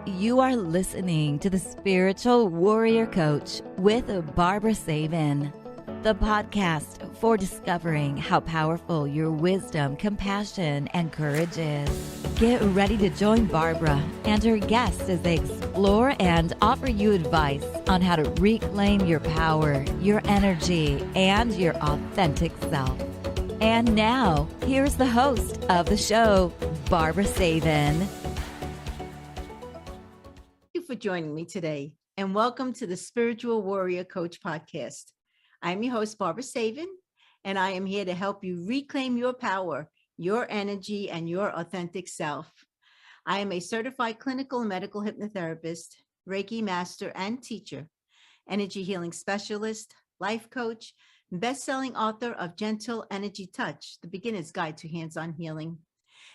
You are listening to the Spiritual Warrior Coach with Barbara Savin, the podcast for discovering how powerful your wisdom, compassion, and courage is. Get ready to join Barbara and her guests as they explore and offer you advice on how to reclaim your power, your energy, and your authentic self. And now, here's the host of the show, Barbara Savin. For joining me today, and welcome to the Spiritual Warrior Coach podcast. I'm your host, Barbara Savin, and I am here to help you reclaim your power, your energy, and your authentic self. I am a certified clinical and medical hypnotherapist, Reiki master and teacher, energy healing specialist, life coach, and best-selling author of Gentle Energy Touch, The Beginner's Guide to Hands-on Healing.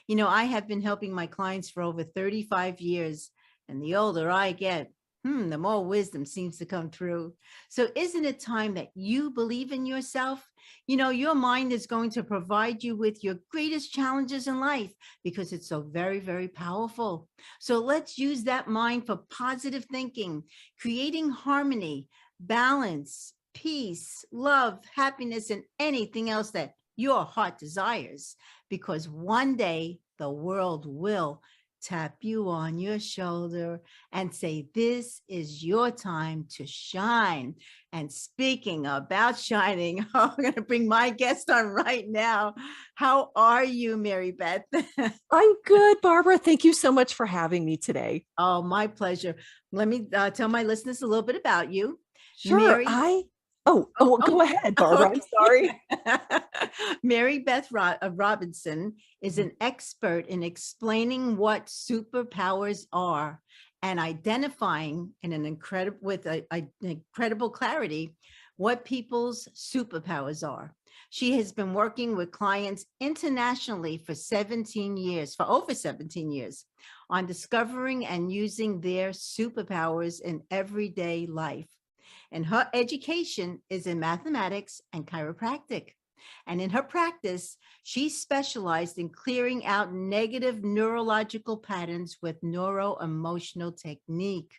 You know, I have been helping my clients for over 35 years. And the older I get, the more wisdom seems to come through. So isn't it time that you believe in yourself? You know, your mind is going to provide you with your greatest challenges in life because it's so very, very powerful. So let's use that mind for positive thinking, creating harmony, balance, peace, love, happiness, and anything else that your heart desires. Because one day the world will tap you on your shoulder and say, this is your time to shine. And speaking about shining, I'm going to bring my guest on right now. How are you, Mary Beth? I'm good, Barbara. Thank you so much for having me today. Oh, my pleasure. Let me tell my listeners a little bit about you. Sure. Mary... Go ahead, Barbara. Okay. I'm sorry. Mary Beth Robinson is an expert in explaining what superpowers are and identifying in an incredible clarity what people's superpowers are. She has been working with clients internationally for over 17 years, on discovering and using their superpowers in everyday life. And her education is in mathematics and chiropractic. And in her practice, she specialized in clearing out negative neurological patterns with Neuro Emotional Technique.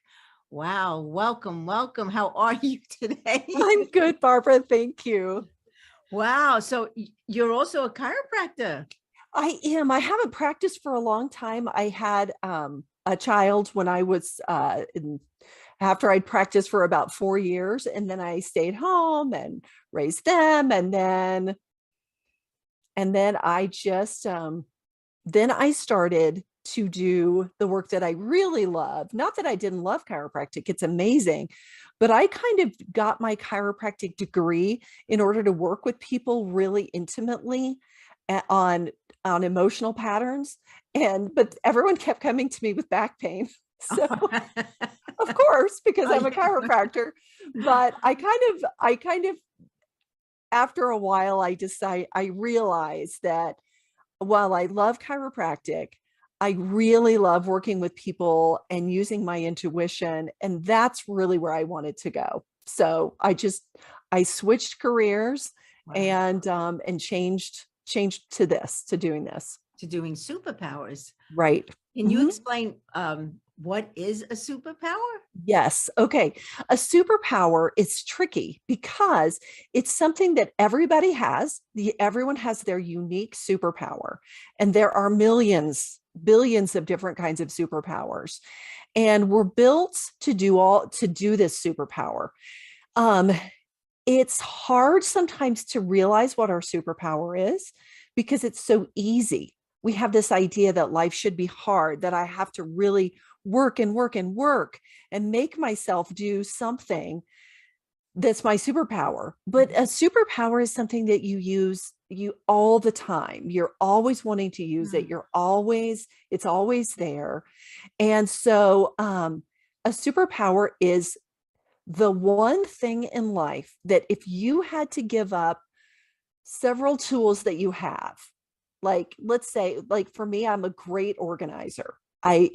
Wow. Welcome. How are you today? I'm good, Barbara. Thank you. Wow. So you're also a chiropractor. I am. I haven't practiced for a long time. I had a child when I was after I'd practiced for about 4 years, and then I stayed home and raised them. And then I just, then I started to do the work that I really love. Not that I didn't love chiropractic, it's amazing, but I kind of got my chiropractic degree in order to work with people really intimately on emotional patterns. But everyone kept coming to me with back pain. So of course, because I'm a chiropractor, but I kind of, after a while, I realized that while I love chiropractic, I really love working with people and using my intuition. And that's really where I wanted to go. So I switched careers. Wow. and changed to doing this. To doing superpowers. Right. Can you explain what is a superpower? Yes. Okay. A superpower is tricky because it's something that everybody has. Everyone has their unique superpower. And there are billions of different kinds of superpowers. And we're built to do this superpower. It's hard sometimes to realize what our superpower is because it's so easy. We have this idea that life should be hard, that I have to really work and make myself do something that's my superpower. But a superpower is something that you use all the time. You're always wanting to use it. It's always there. And so a superpower is the one thing in life that if you had to give up several tools that you have, like, let's say, like for me, I'm a great organizer. I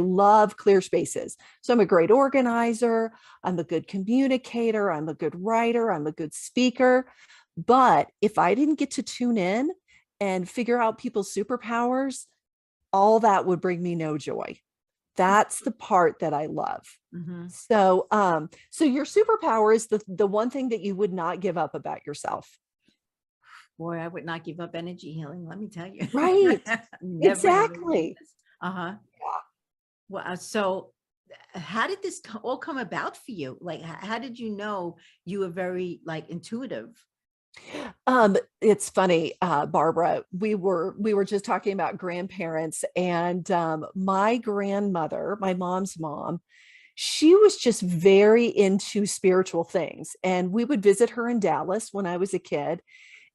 love clear spaces. So I'm a great organizer. I'm a good communicator. I'm a good writer. I'm a good speaker. But if I didn't get to tune in and figure out people's superpowers, all that would bring me no joy. That's the part that I love. Mhm. So, so your superpower is the one thing that you would not give up about yourself. Boy, I would not give up energy healing. Let me tell you. Right. Never in a million Exactly. years. Uh-huh. Yeah. Well, so how did this all come about for you? Like, how did you know you were very like intuitive? It's funny, Barbara, we were just talking about grandparents, and my grandmother, my mom's mom, she was just very into spiritual things. And we would visit her in Dallas when I was a kid.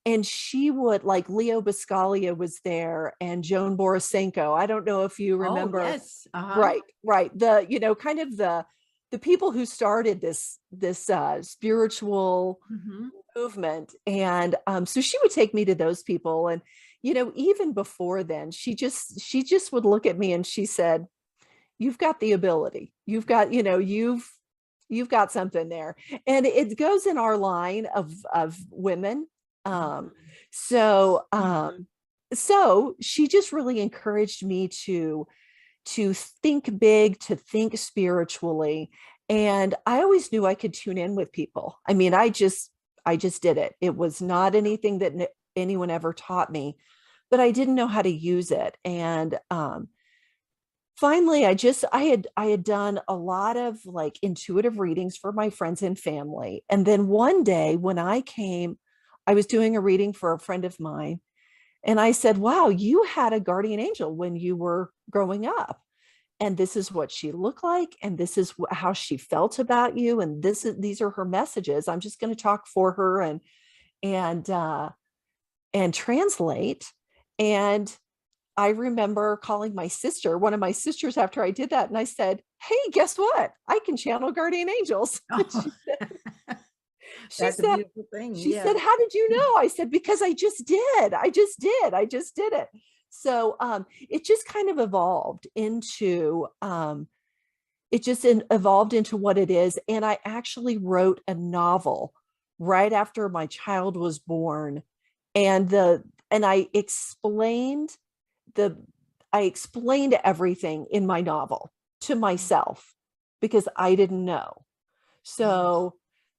And she would, like, Leo Buscaglia was there, and Joan Borisenko. I don't know if you Oh, remember. yes. Uh-huh. Right, right. The, kind of the people who started this spiritual Mhm. movement. And so she would take me to those people. And, even before then, she just would look at me and she said, "You've got the ability. You've got, you've got something there." And it goes in our line of women. Um, Mhm. so Mhm. so she just really encouraged me to think big, to think spiritually. And I always knew I could tune in with people. I mean, I just did it. It was not anything that anyone ever taught me, but I didn't know how to use it. And finally, I had done a lot of like intuitive readings for my friends and family. And then one day when I was doing a reading for a friend of mine, and I said, "Wow, you had a guardian angel when you were growing up. And this is what she looked like, and this is how she felt about you, and these are her messages. I'm just going to talk for her and uh and translate." And I remember calling my sister, one of my sisters, after I did that, and I said, "Hey, guess what? I can channel guardian angels." Oh, She that's a said, beautiful thing. she Yeah. said, "How did you know?" I said, "Because I just did. I just did it." So it just kind of evolved into evolved into what it is. And I actually wrote a novel right after my child was born. And the I explained everything in my novel to myself because I didn't know. Yes.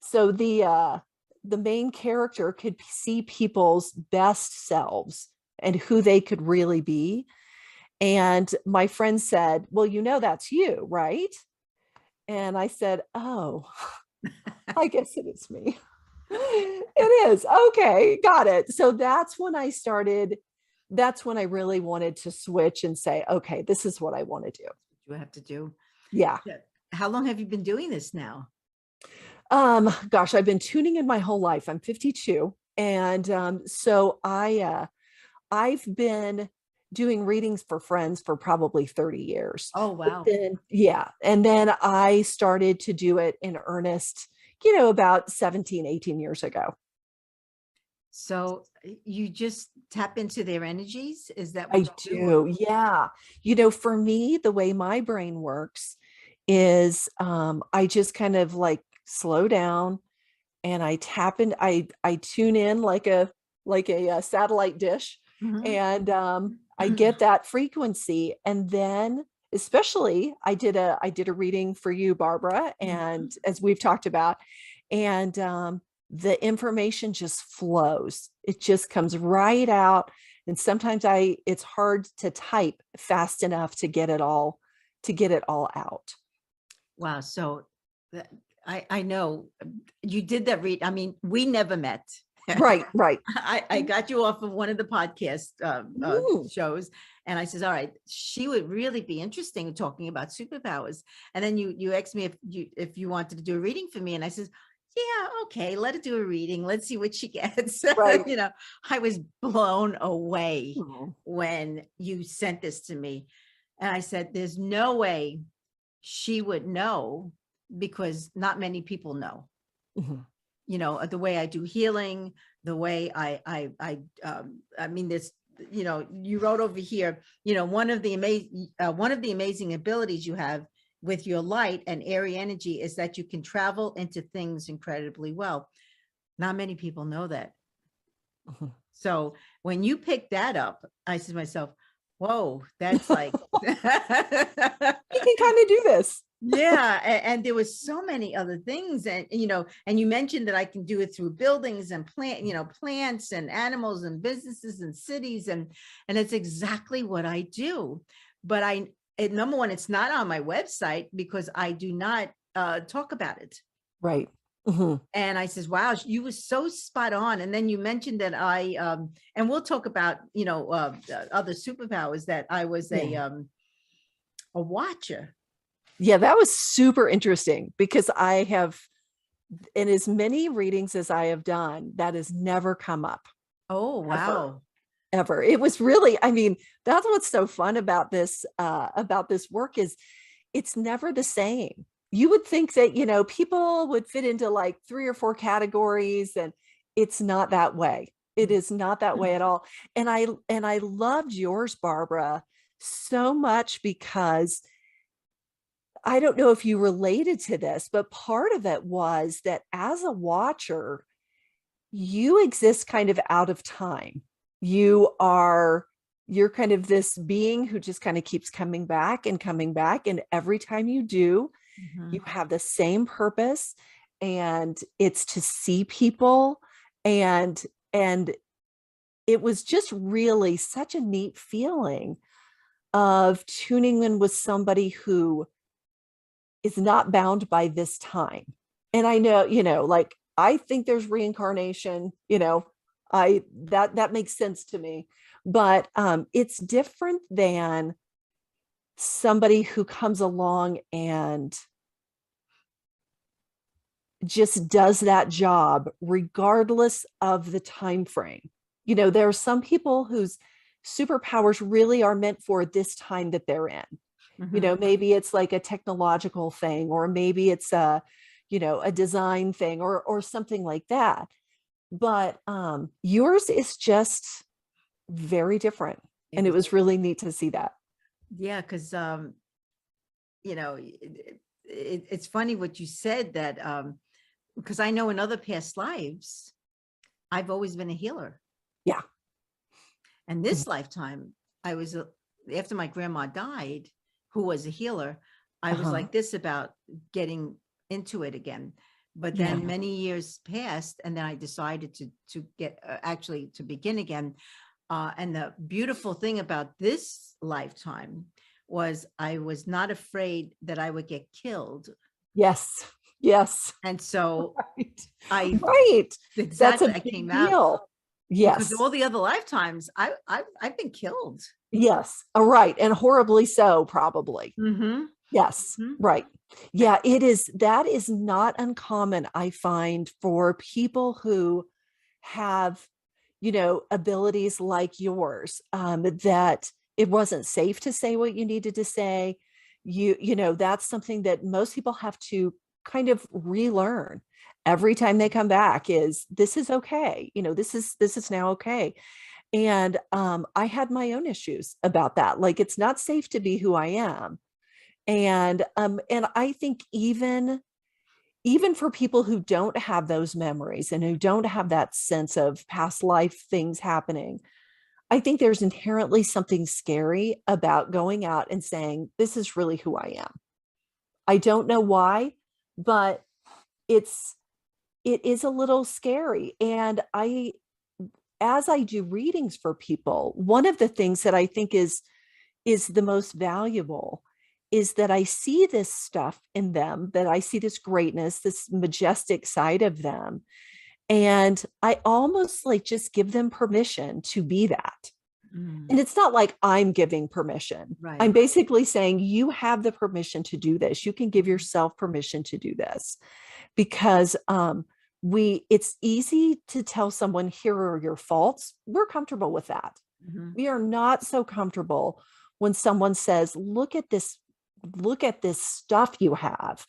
So the main character could see people's best selves and who they could really be. And my friend said, "Well, that's you, right?" And I said, "Oh, I guess it is me." It is. Okay, got it. So that's when I really wanted to switch and say, "Okay, this is what I want to do." You have to do. Yeah. Yeah. How long have you been doing this now? Gosh, I've been tuning in my whole life. I'm 52. And so I've been doing readings for friends for probably 30 years. Oh, But wow. then, yeah. And then I started to do it in earnest, about 17, 18 years ago. So you just tap into their energies? Is that I what you do? do. Yeah. For me, the way my brain works is I just kind of like slow down and I tap in, I tune in like a satellite dish, Mhm. and I get that frequency. And then especially I did a reading for you, Barbara, and Mhm. as we've talked about, and the information just flows. It just comes right out. And sometimes it's hard to type fast enough to get it all out. Wow. So that, I know you did that read. I mean, we never met. Right, right. I got you off of one of the podcast Mm, shows, and I says, "All right, she would really be interesting in talking about superpowers." And then you asked me if you wanted to do a reading for me, and I says, "Yeah, okay, let her do a reading. Let's see what she gets." right. I was blown away Mm, when you sent this to me, and I said, "There's no way she would know because not many people know." mhm. The way I do healing, the way I mean, this, you wrote over here, one of the amazing abilities you have with your light and airy energy is that you can travel into things incredibly well. Not many people know that. Mhm. So when you picked that up, I said to myself, Whoa, that's like, We can kind of do this. yeah. And there was so many other things. And, and you mentioned that I can do it through buildings and plants and animals and businesses and cities. And it's exactly what I do. But number one, it's not on my website because I do not talk about it. Right. Mm-hmm. And I says, wow, you were so spot on. And then you mentioned that and we'll talk about, other superpowers, that I was a watcher. Yeah, that was super interesting because I have, in as many readings as I have done, that has never come up. Oh, wow. Ever. It was really, I mean, that's what's so fun about this work is it's never the same. You would think that, people would fit into like 3 or 4 categories, and it's not that way. It is not that way at all. And I loved yours, Barbara, so much because I don't know if you related to this, but part of it was that as a watcher, you exist kind of out of time. You're kind of this being who just kind of keeps coming back and coming back. And every time you do, you have the same purpose, and it's to see people. And it was just really such a neat feeling of tuning in with somebody who is not bound by this time. And I know, like, I think there's reincarnation, that makes sense to me, but it's different than somebody who comes along and just does that job regardless of the time frame. There are some people whose superpowers really are meant for this time that they're in. Maybe it's like a technological thing, or maybe it's a design thing, or something like that. But yours is just very different. And it was really neat to see that. Yeah, because it's funny what you said, that because I know in other past lives, I've always been a healer. Yeah. And this lifetime, I was, after my grandma died, who was a healer, I was like this about getting into it again. But then many years passed, and then I decided to get actually to begin again. And the beautiful thing about this lifetime was I was not afraid that I would get killed. Yes. And so That's a I came deal. out. Yes. Because all the other lifetimes, I've been killed. Yes. Right. And horribly so, probably. Yes. Right. Yeah, that is not uncommon, I find, for people who have, abilities like yours, that it wasn't safe to say what you needed to say. That's something that most people have to kind of relearn every time they come back, is this is okay. This is now okay. And I had my own issues about that. Like, it's not safe to be who I am. And I think even for people who don't have those memories and who don't have that sense of past life things happening, I think there's inherently something scary about going out and saying, this is really who I am. I don't know why, but it is a little scary. And as I do readings for people, one of the things that I think is the most valuable is that I see this stuff in them, that I see this greatness, this majestic side of them. And I almost like just give them permission to be that. And it's not like I'm giving permission. Right. I'm basically saying, you have the permission to do this. You can give yourself permission to do this, because it's easy to tell someone, here are your faults. We're comfortable with that. We are not so comfortable when someone says, look at this stuff you have.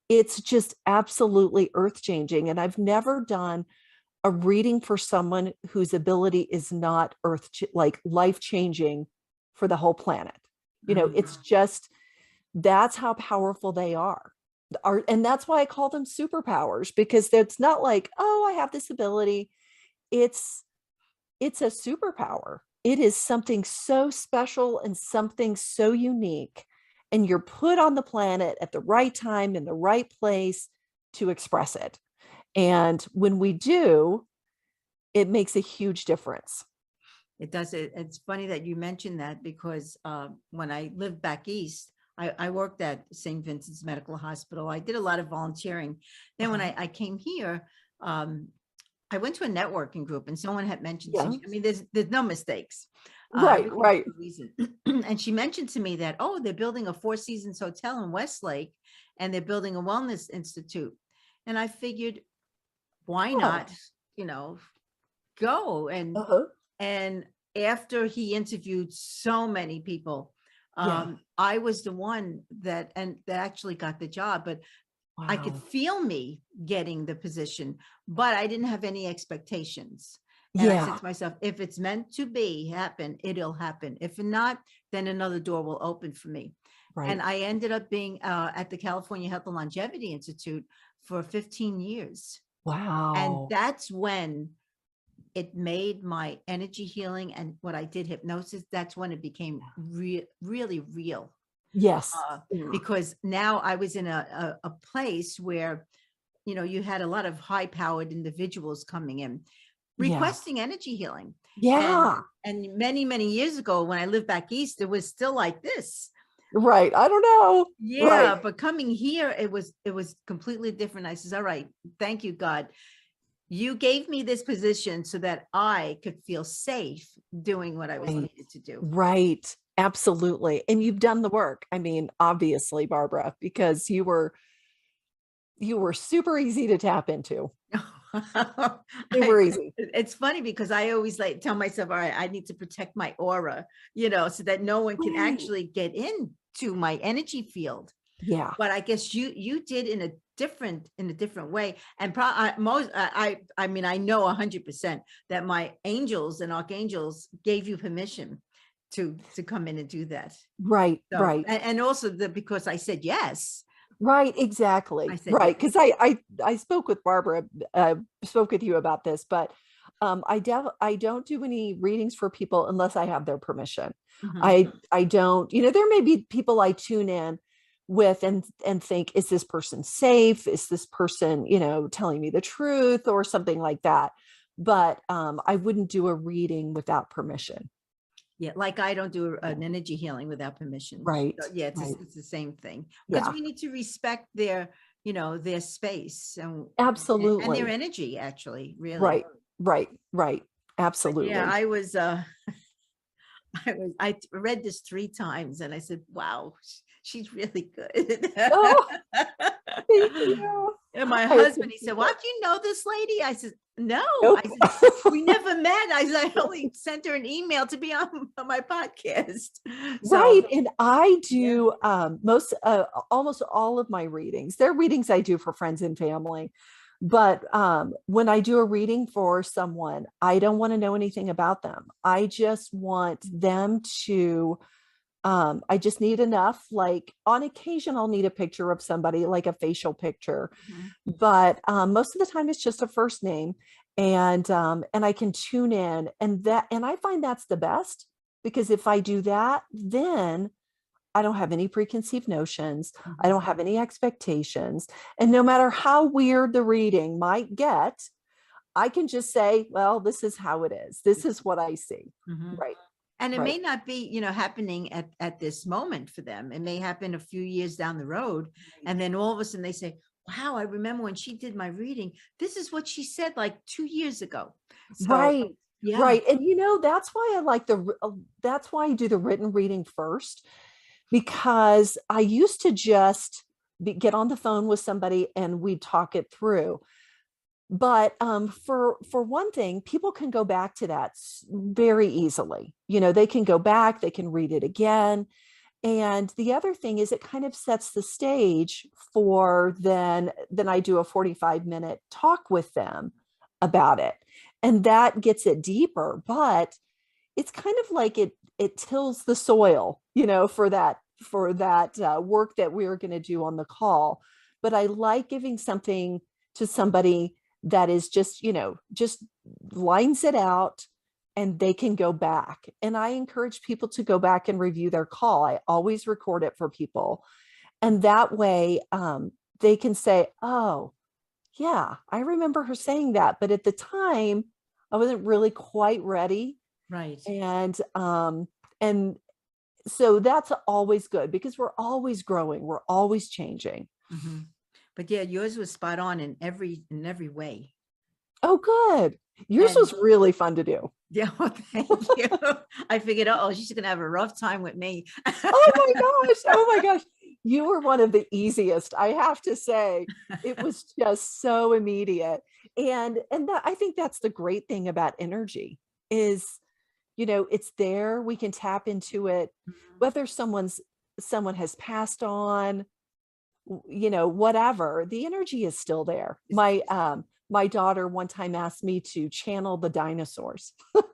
It's just absolutely earth-changing. And I've never done a reading for someone whose ability is not life-changing for the whole planet. It's just, that's how powerful they are. And that's why I call them superpowers, because it's not like, oh, I have this ability. It's a superpower. it is something so special and something so unique. And you're put on the planet at the right time in the right place to express it. And when we do, it makes a huge difference. It does. It's funny that you mentioned that because when I lived back east, I worked at St. Vincent's Medical Hospital. I did a lot of volunteering. Then when I came here, I went to a networking group and someone had mentioned to me, I mean, there's no mistakes. Right. Reason. And she mentioned to me that, oh, they're building a Four Seasons hotel in Westlake and they're building a wellness institute. And I figured, why not, go and after he interviewed so many people, I was the one that actually got the job, but I could feel me getting the position, but I didn't have any expectations. And I said to myself, if it's meant to happen, it'll happen. If not, then another door will open for me. Right. And I ended up being at the California Health and Longevity Institute for 15 years. Wow. And that's when it made my energy healing and what I did hypnosis. That's when it became really real. Yes. Because now I was in a place where, you had a lot of high powered individuals coming in requesting energy healing. Yeah. And many, many years ago, when I lived back east, it was still like this. Right. I don't know. Yeah. Right. But coming here, it was completely different. I says, all right, thank you, God. You gave me this position so that I could feel safe doing what I was needed to do. Right. Absolutely. And you've done the work. I mean, obviously, Barbara, because you were super easy to tap into. They were easy. It's funny because I always tell myself, all right, I need to protect my aura, so that no one can actually get into my energy field. Yeah. But I guess you did in a different way. And I mean, I know 100% that my angels and archangels gave you permission to come in and do that. Right. So, right. And also because I said yes. Right. Exactly. Right. Because I spoke with Barbara, spoke with you about this, but I don't do any readings for people unless I have their permission. Mm-hmm. I don't, there may be people I tune in with and think, is this person safe? Is this person, telling me the truth or something like that? But I wouldn't do a reading without permission. Yeah, like I don't do an energy healing without permission. Right. So, yeah, it's the same thing. Because we need to respect their space and absolutely and their energy, actually, really. Right. Absolutely. But yeah, I read this 3 times and I said, wow, she's really good. Oh, thank you. And my husband, he said, "What, do you know this lady?" I said, "No." Nope. I said, "We never met." I only sent her an email to be on my podcast. So, right. And I do almost all of my readings. They're readings I do for friends and family. But when I do a reading for someone, I don't want to know anything about them. I just want them to I just need enough, like on occasion, I'll need a picture of somebody, like a facial picture, but most of the time it's just a first name and I can tune in and I find that's the best because if I do that, then I don't have any preconceived notions. I don't have any expectations. And no matter how weird the reading might get, I can just say, well, this is how it is. This is what I see. Right. And it may not be, happening at this moment for them. It may happen a few years down the road. And then all of a sudden they say, wow, I remember when she did my reading. This is what she said like 2 years ago. So, right. Yeah. Right. And, that's why I like that's why I do the written reading first, because I used to just get on the phone with somebody and we'd talk it through. But for one thing, people can go back to that very easily. They can go back, they can read it again. And the other thing is it kind of sets the stage for then I do a 45-minute talk with them about it. And that gets it deeper, but it's kind of like it tills the soil, for that work that we're going to do on the call. But I like giving something to somebody that is just lines it out and they can go back. And I encourage people to go back and review their call. I always record it for people. And that way they can say, oh, yeah, I remember her saying that. But at the time, I wasn't really quite ready. Right. And so that's always good because we're always growing. We're always changing. Mm-hmm. But yeah, yours was spot on in every way. Oh, good. Yours was really fun to do. Yeah, well, thank you. I figured, oh, she's going to have a rough time with me. Oh my gosh. Oh my gosh. You were one of the easiest, I have to say. It was just so immediate. And that, I think that's the great thing about energy is, it's there. We can tap into it, whether someone has passed on, whatever, the energy is still there. My daughter one time asked me to channel the dinosaurs, which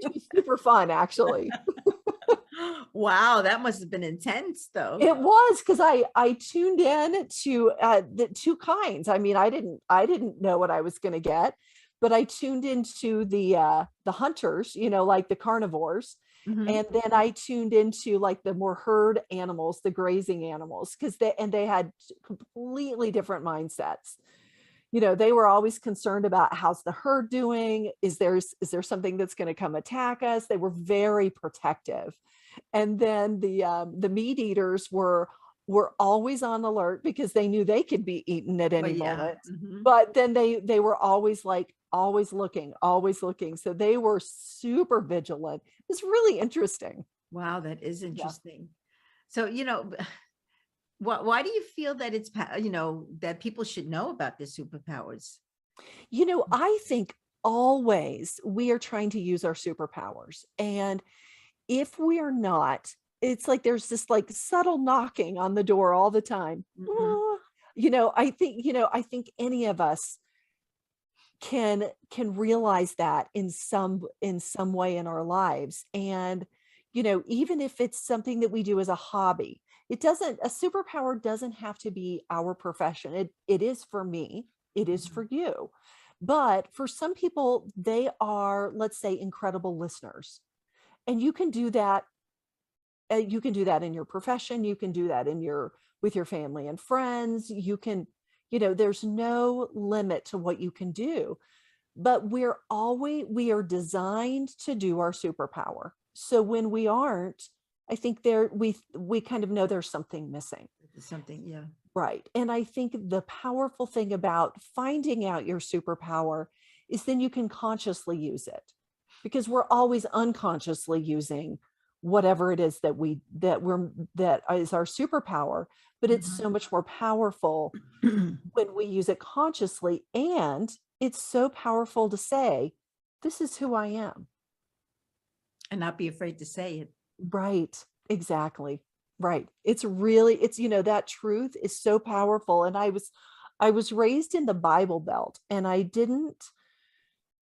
was super fun, actually. Wow, that must have been intense, though. It was, because I tuned in to the two kinds. I mean, I didn't know what I was going to get, but I tuned into the hunters, like the carnivores. Mm-hmm. And then I tuned into like the more herd animals, the grazing animals, because they had completely different mindsets. They were always concerned about how's the herd doing? Is there something that's going to come attack us? They were very protective. And then the meat eaters were always on alert because they knew they could be eaten at any moment. Mm-hmm. But then they were always looking. So they were super vigilant. It's really interesting. Wow, that is interesting. Yeah. So, why do you feel that it's, that people should know about the superpowers? I think always we are trying to use our superpowers. And if we are not, it's like there's this like subtle knocking on the door all the time. Mm-hmm. I think any of us can realize that in some way in our lives. And, even if it's something that we do as a hobby, a superpower doesn't have to be our profession. It is for me. It is for you. But for some people, they are, let's say, incredible listeners. And you can do that. You can do that in your profession. You can do that with your family and friends. You can, there's no limit to what you can do. But we are designed to do our superpower. So when we aren't, I think we kind of know there's something missing. Something, yeah. Right. And I think the powerful thing about finding out your superpower is then you can consciously use it, because we're always unconsciously using whatever it is that is our superpower, but it's so much more powerful when we use it consciously. And it's so powerful to say, this is who I am. And not be afraid to say it. Right. Exactly. Right. It's that truth is so powerful. And I was raised in the Bible Belt, and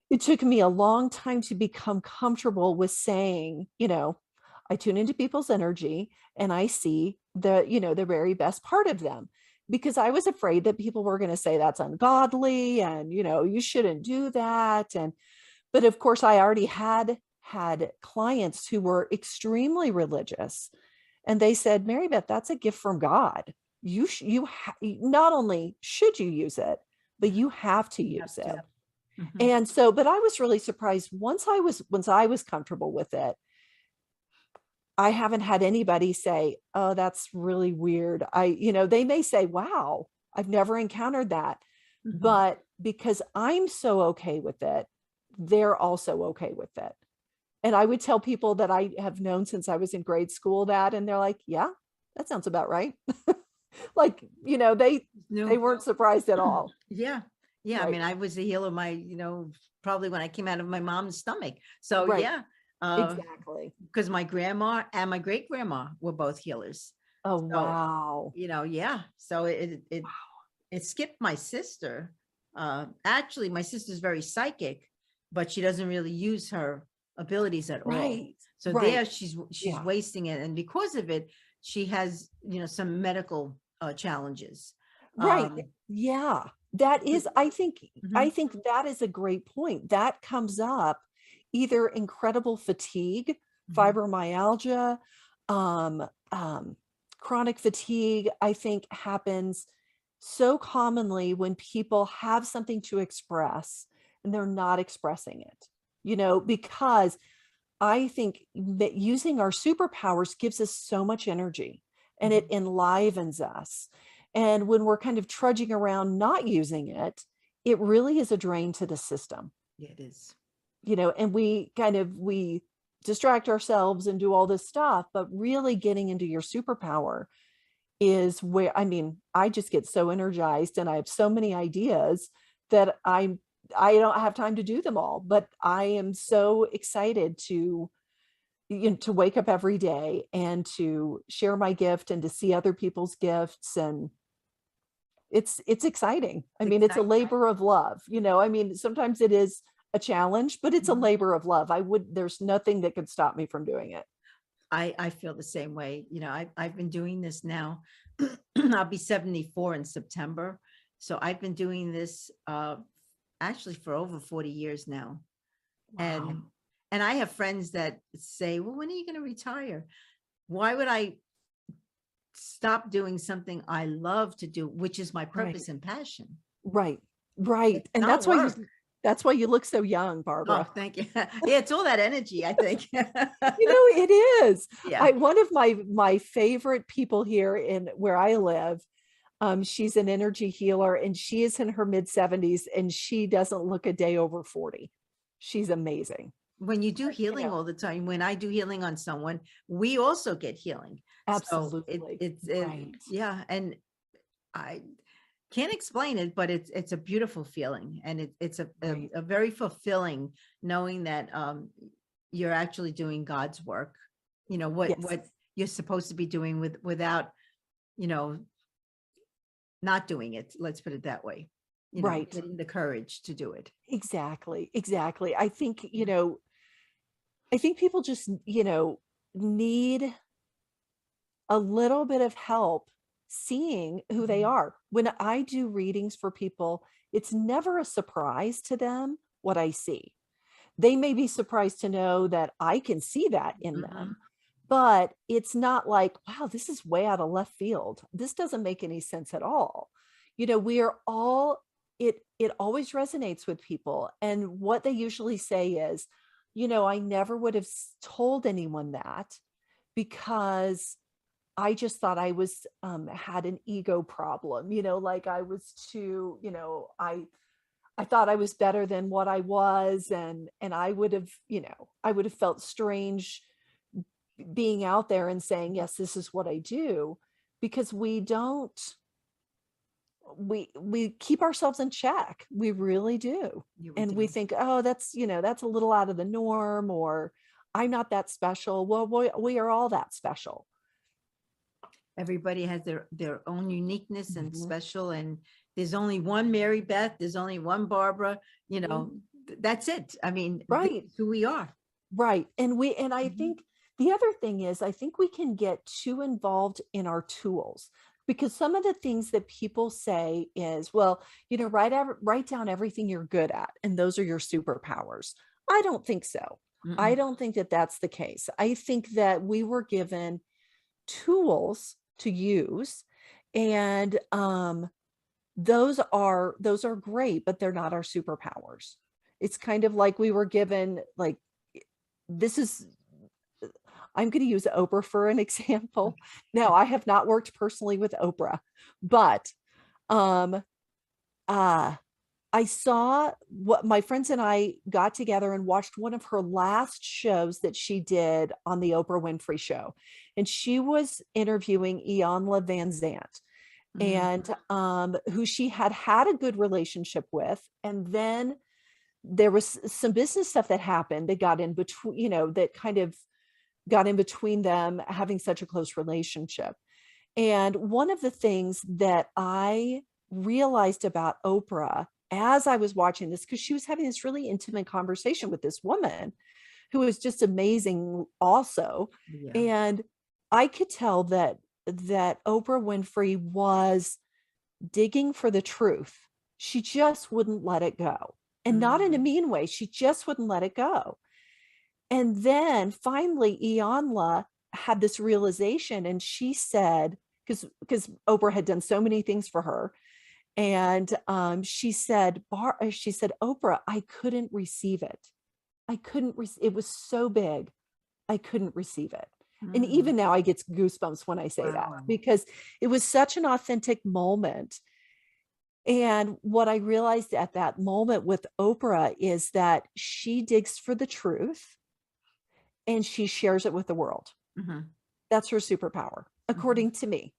it took me a long time to become comfortable with saying, I tune into people's energy and I see the very best part of them, because I was afraid that people were going to say that's ungodly and, you shouldn't do that. But of course I already had clients who were extremely religious, and they said, Mary Beth, that's a gift from God. Not only should you use it, but you have to use it. Mm-hmm. And so, but I was really surprised once I was comfortable with it. I haven't had anybody say, oh, that's really weird. They may say, wow, I've never encountered that. Mm-hmm. But because I'm so okay with it, they're also okay with it. And I would tell people that I have known since I was in grade school that, and they're like, yeah, that sounds about right. Like, they weren't surprised at all. Yeah. Yeah. Right. I mean, I was the heel of my, probably when I came out of my mom's stomach. So right. Yeah. Exactly. Because my grandma and my great grandma were both healers. Oh, so, wow. Yeah. So it skipped my sister. Actually, my sister's very psychic, but she doesn't really use her abilities at all. So there she's wasting it. And because of it, she has, some medical challenges. Right. Yeah. That is, I think that is a great point. That comes up either incredible fatigue, fibromyalgia, um, um, chronic fatigue, I think happens so commonly when people have something to express and they're not expressing it, because I think that using our superpowers gives us so much energy and it enlivens us. And when we're kind of trudging around not using it, it really is a drain to the system. Yeah, it is. And we distract ourselves and do all this stuff, but really getting into your superpower is where, I just get so energized and I have so many ideas that I don't have time to do them all, but I am so excited to wake up every day and to share my gift and to see other people's gifts. And it's exciting. It's a labor of love, sometimes it is a challenge, but it's a labor of love. There's nothing that could stop me from doing it. I feel the same way. I've been doing this now. I'll be 74 in September. So I've been doing this actually for over 40 years now. Wow. And I have friends that say, well, when are you going to retire? Why would I stop doing something I love to do, which is my purpose and passion? Right. And that's why you look so young, Barbara. Oh, thank you. Yeah, it's all that energy, I think. It is. Yeah. One of my favorite people here in where I live, she's an energy healer and she is in her mid-70s and she doesn't look a day over 40. She's amazing. When you do healing all the time, when I do healing on someone, we also get healing. Absolutely. So yeah. And I can't explain it, but it's a beautiful feeling. And it's a very fulfilling knowing that you're actually doing God's work, what you're supposed to be doing without, not doing it. Let's put it that way. Getting the courage to do it. Exactly. I think, I think people just, need a little bit of help seeing who they are. When I do readings for people, it's never a surprise to them what I see. They may be surprised to know that I can see that in them, but it's not like, wow, this is way out of left field. This doesn't make any sense at all. We are all, it always resonates with people. And what they usually say is, I never would have told anyone that because I just thought I was, had an ego problem, like I was too, I thought I was better than what I was. And I would have, I would have felt strange being out there and saying, yes, this is what I do, because we keep ourselves in check. We really do. We think, oh, that's a little out of the norm, or I'm not that special. Well, we are all that special. Everybody has their own uniqueness and special, and there's only one Mary Beth, there's only one Barbara, that's it. Right. Who we are. Right. And I think the other thing is, I think we can get too involved in our tools, because some of the things that people say is, well, write down everything you're good at, and those are your superpowers. I don't think so. I don't think that that's the case. I think that we were given tools to use, and those are great, but they're not our superpowers. It's kind of like we were given, like, I'm going to use Oprah for an example. Now, I have not worked personally with Oprah, but I saw what my friends and I got together and watched one of her last shows that she did on the Oprah Winfrey Show. And she was interviewing Iyanla Vanzant, and who she had a good relationship with. And then there was some business stuff that happened that got in between, that kind of got in between them having such a close relationship. And one of the things that I realized about Oprah as I was watching this, because she was having this really intimate conversation with this woman who was just amazing also. Yeah. And I could tell that Oprah Winfrey was digging for the truth. She just wouldn't let it go. And not in a mean way. She just wouldn't let it go. And then finally, Iyanla had this realization, and she said, because Oprah had done so many things for her, and she said, Oprah, I couldn't receive it. It was so big, I couldn't receive it. And even now I get goosebumps when I say that, Wow. because it was such an authentic moment. And what I realized at that moment with Oprah is that she digs for the truth and she shares it with the world. Mhm. That's her superpower, according to me.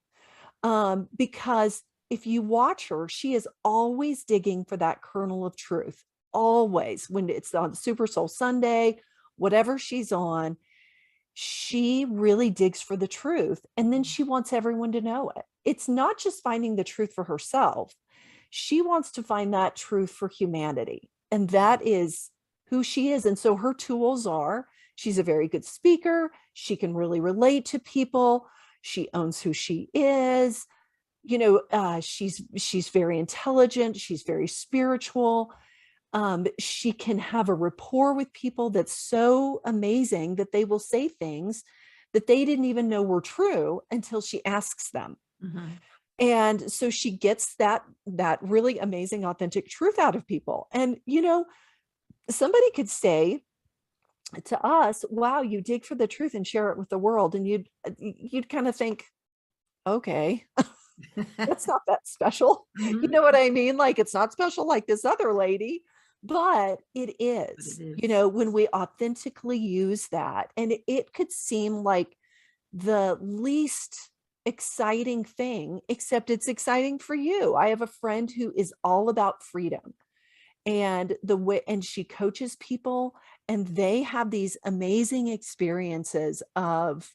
Because if you watch her, she is always digging for that kernel of truth. Always, when it's on Super Soul Sunday, whatever she's on, she really digs for the truth. And then she wants everyone to know it. It's not just finding the truth for herself. She wants to find that truth for humanity. And that is who she is. And so her tools are, she's a very good speaker. She can really relate to people. She owns who she is. She's very intelligent. She's very spiritual. She can have a rapport with people that's so amazing that they will say things that they didn't even know were true until she asks them. Mhm. And so she gets that really amazing, authentic truth out of people. And, somebody could say to us, wow, you dig for the truth and share it with the world. And you'd kind of think, okay, that's not that special. You Mhm. know what I mean? Like, it's not special like this other lady, but it is, But it is. when we authentically use that. And it could seem like the least exciting thing, except it's exciting for you. I have a friend who is all about freedom, and she coaches people, and they have these amazing experiences of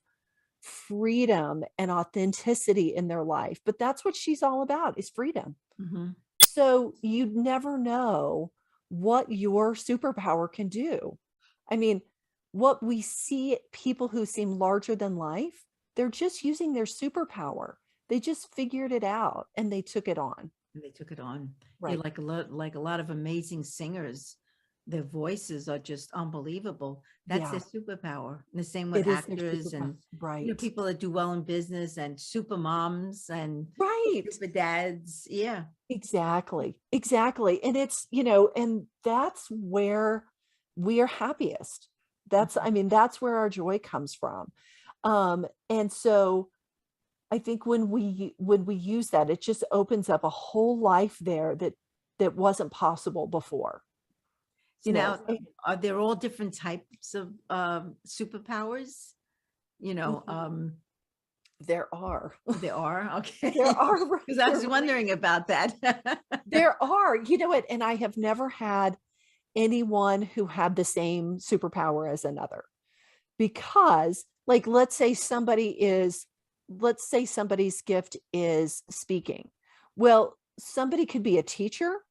freedom and authenticity in their life. But that's what she's all about, is freedom. Mhm. So you'd never know what your superpower can do. I mean, what we see, people who seem larger than life, they're just using their superpower. They just figured it out and they took it on. And they took it on. Yeah, Right. like a lot of amazing singers, their voices are just unbelievable. That's their Yeah, superpower. And the same with it is their actors superpower. and Right. people that do well in business and super moms and Right. super dads. Yeah. Exactly. Exactly. And it's, and that's where we are happiest. Mhm. That's where our joy comes from. And so I think when we use that, it just opens up a whole life there that wasn't possible before. So now, Eh, are there all different types of superpowers? You know, mhm, there are. there are. There Okay. are. Because I There was really wondering about that. there are. You know what? And I have never had anyone who had the same superpower as another. Because, like, let's say somebody's gift is speaking. Well, somebody could be a teacher,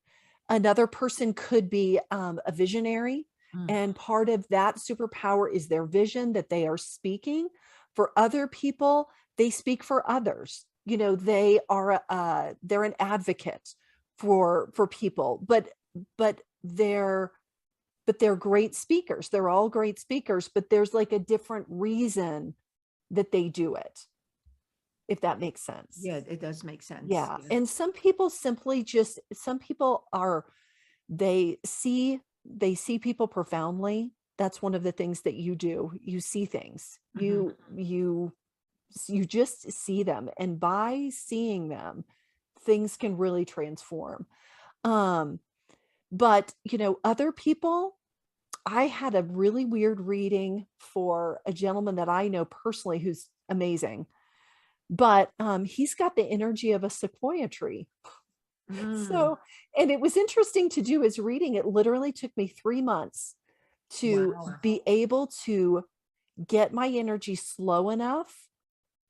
another person could be a visionary, Mm. and part of that superpower is their vision that they are speaking. For other people, they speak for others. They're an advocate for people, but they're great speakers. They're all great speakers, but there's like a different reason that they do it, if that makes sense. Yeah, it does make sense. Yeah. Yeah. And some people are, they see people profoundly. That's one of the things that you do. You see things. Mhm. You just see them. And by seeing them, things can really transform. Um, but other people, I had a really weird reading for a gentleman that I know personally who's amazing, but he's got the energy of a sequoia tree. Mm. So, and it was interesting to do his reading. It literally took me 3 months to Wow. be able to get my energy slow enough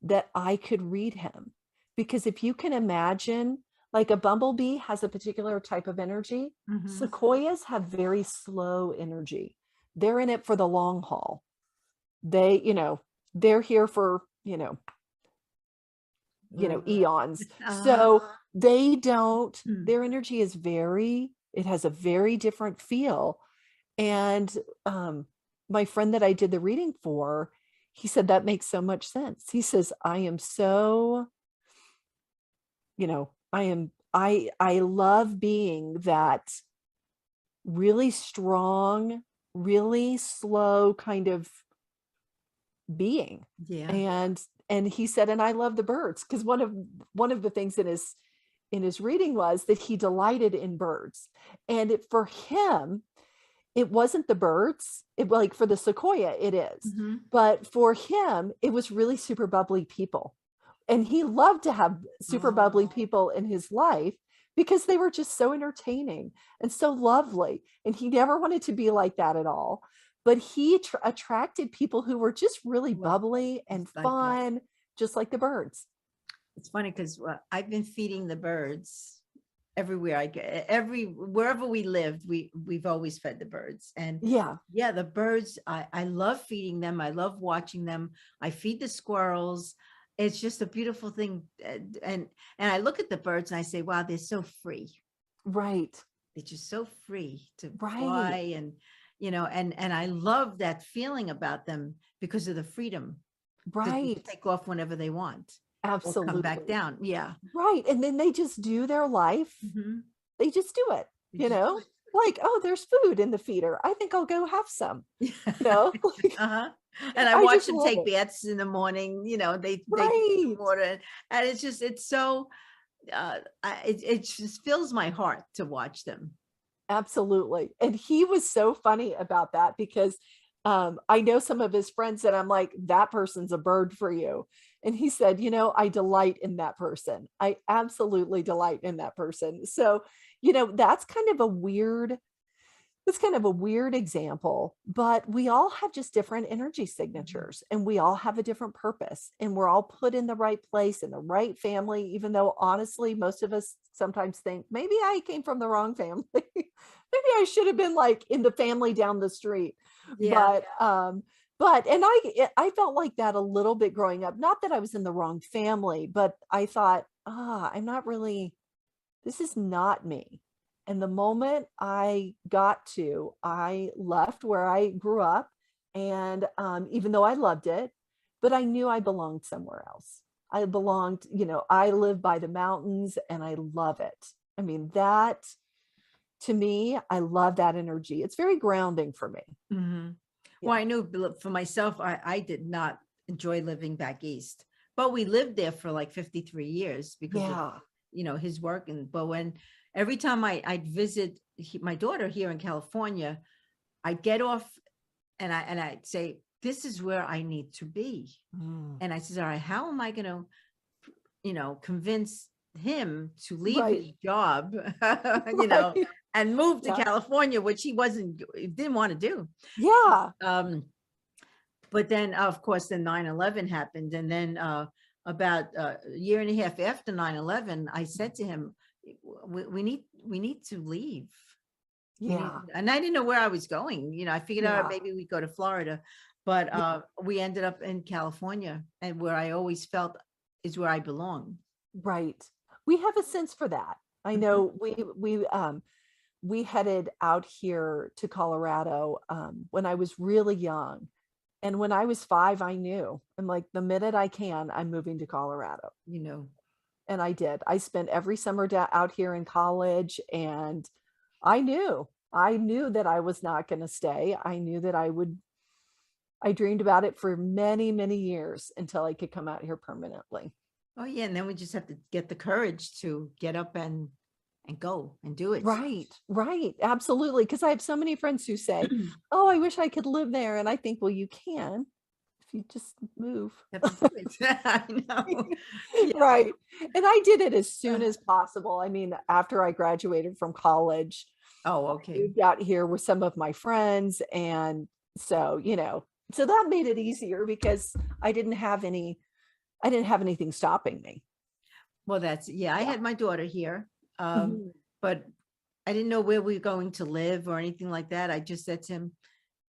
that I could read him. Because if you can imagine, like, a bumblebee has a particular type of energy, Mhm. sequoias have very slow energy. They're in it for the long haul. They're here for, Mhm. eons. Uh-huh. So they don't, Mm. their energy is it has a very different feel. And my friend that I did the reading for, he said, that makes so much sense. He says, I am so, I love being that really strong, really slow kind of being. Yeah. And he said, and I love the birds, because one of the things in his reading was that he delighted in birds. And for him, it wasn't the birds. It, like for the sequoia, it is. Mm-hmm. But for him, it was really super bubbly people. And he loved to have super bubbly people in his life because they were just so entertaining and so lovely. And he never wanted to be like that at all. But he attracted people who were just really bubbly and like fun, just like the birds. It's funny because I've been feeding the birds everywhere I get. Wherever we lived, we've always fed the birds. And yeah, the birds, I love feeding them. I love watching them. I feed the squirrels. It's just a beautiful thing. And I look at the birds and I say, wow, they're so free. Right. They're just so free to fly, and and I love that feeling about them because of the freedom. Right. They take off whenever they want. Absolutely. Come back down. Yeah. Right. And then they just do their life. Mm-hmm. They just do it, like, oh, there's food in the feeder. I think I'll go have some, Uh-huh. And I watch them take baths in the morning, they drink water, and it's so, it just fills my heart to watch them. Absolutely. And he was so funny about that because I know some of his friends that I'm like, that person's a bird for you. And he said, I delight in that person. I absolutely delight in that person. So, that's kind of a weird example, but we all have just different energy signatures and we all have a different purpose and we're all put in the right place in the right family, even though honestly, most of us sometimes think maybe I came from the wrong family. Maybe I should have been like in the family down the street. Yeah. And I felt like that a little bit growing up, not that I was in the wrong family, but I thought, I'm not really, this is not me. And the moment I left where I grew up, and even though I loved it, but I knew I belonged somewhere else. I belonged, I live by the mountains and I love it. I mean, that to me, I love that energy. It's very grounding for me. Mm-hmm. Well, I knew for myself, I did not enjoy living back east, but we lived there for like 53 years because of, his work. But every time I'd visit my daughter here in California, I'd get off and I'd say, this is where I need to be. And I said, all right, how am I going to, convince him to leave his job, and move to California, which he didn't want to do. Yeah. But then of course, then 9/11 happened. And then about a year and a half after 9/11, I said to him, we need to leave. Yeah. And I didn't know where I was going. I figured out maybe we'd go to Florida, but we ended up in California, and where I always felt is where I belong. Right. We have a sense for that. I know we headed out here to Colorado when I was really young. And when I was 5, I knew, I'm like, the minute I can, I'm moving to Colorado. And I did. I spent every summer out here in college, and I knew that I was not going to stay. I knew that I dreamed about it for many, many years until I could come out here permanently. Oh yeah. And then we just have to get the courage to get up and go and do it. Right. Absolutely. Because I have so many friends who say, oh, I wish I could live there. And I think, well, you can if you just move. I know. Yeah. Right. And I did it as soon as possible. I mean, after I graduated from college. Oh, okay. I moved out here with some of my friends. And so, so that made it easier because I didn't have anything stopping me. Well, I had my daughter here. But I didn't know where we were going to live or anything like that. I just said to him,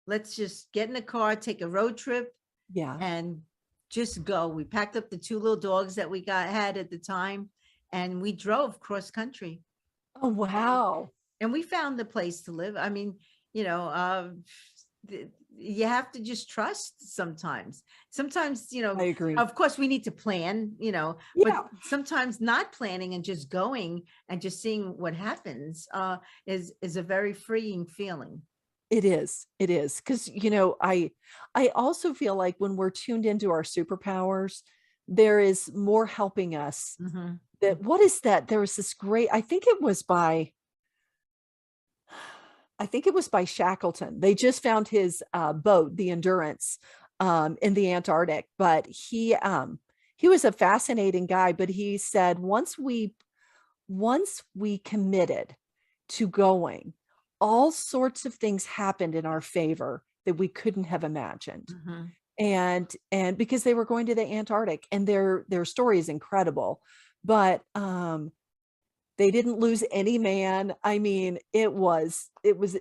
let's just get in a car, take a road trip, and just go. We packed up the 2 little dogs that we had at the time, and we drove cross country. Oh, wow. And we found the place to live. I mean, you have to just trust sometimes. Sometimes, I agree. of course we need to plan, but Yeah. sometimes not planning and just going and just seeing what happens is a very freeing feeling. It is. It is. Because, I also feel like when we're tuned into our superpowers, there is more helping us. Mhm. That what is that? There was this great, I think it was by Shackleton. They just found his boat, the Endurance, in the Antarctic. But he was a fascinating guy. But he said once we committed to going, all sorts of things happened in our favor that we couldn't have imagined. Mhm. And because they were going to the Antarctic, and their story is incredible, but they didn't lose any man. I mean, it was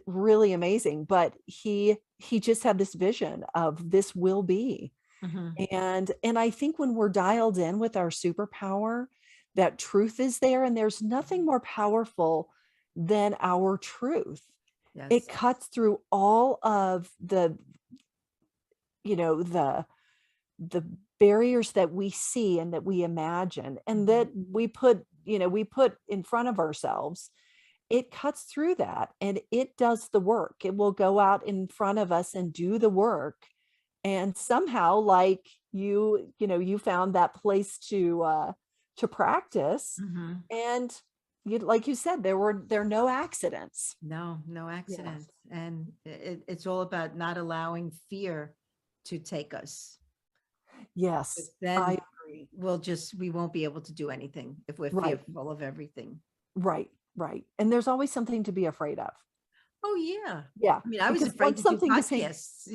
really amazing, but he just had this vision of this will be. Mhm. And I think when we're dialed in with our superpower, that truth is there, and there's nothing more powerful than our truth. It Yes. cuts through all of the barriers that we see and that we imagine and that we put in front of ourselves. It cuts through that, and it does the work. It will go out in front of us and do the work. And somehow, like you found that place to practice. Mhm. And like you said, there are no accidents. No Yeah. accidents. And it's all about not allowing fear to take us. Yes, I Then agree. we won't be able to do anything if we're Right, fearful of everything. right, right. And there's always something to be afraid of. Oh yeah. Yeah, I mean, I was because afraid once to do something is podcasts.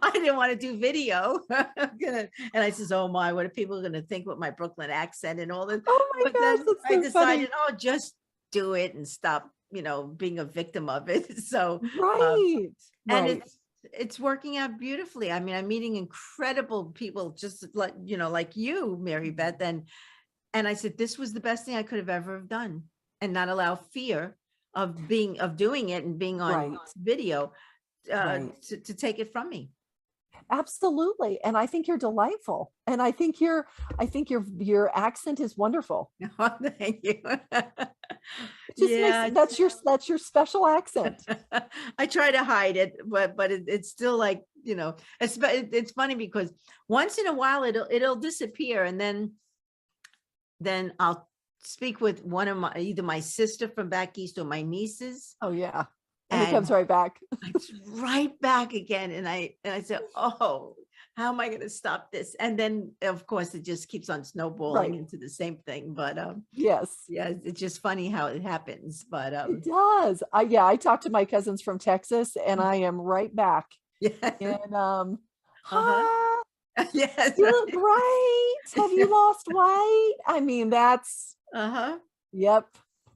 I didn't want to do video. And I says, oh my, what are people going to think with my Brooklyn accent and all that? oh my But gosh, then that's I so funny. decided, oh, just do it and stop, being a victim of it. So, uh, Right, and right. it's working out beautifully. I mean, I'm meeting incredible people, just like you, Mary Beth. And I said, this was the best thing I could have ever have done, and not allow fear of doing it and being on Right, video right. to take it from me. Absolutely. And I think you're delightful. And I think your accent is wonderful. Oh, thank you. It just makes Yeah. that's your special accent. I try to hide it, but it's still like, it's funny because once in a while it'll disappear, and then I'll speak with one of either my sister from back east or my nieces, Oh yeah. And it comes and right back. it's right back again. And I said, oh, how am I going to stop this? And then of course it just keeps on snowballing Right. into the same thing. But Yes. yeah, it's just funny how it happens. But It does. I talked to my cousins from Texas, and I am right back. yeah. And Uh-huh. hi, Yes. you look great. Have you lost weight? I mean, that's Uh-huh. yep.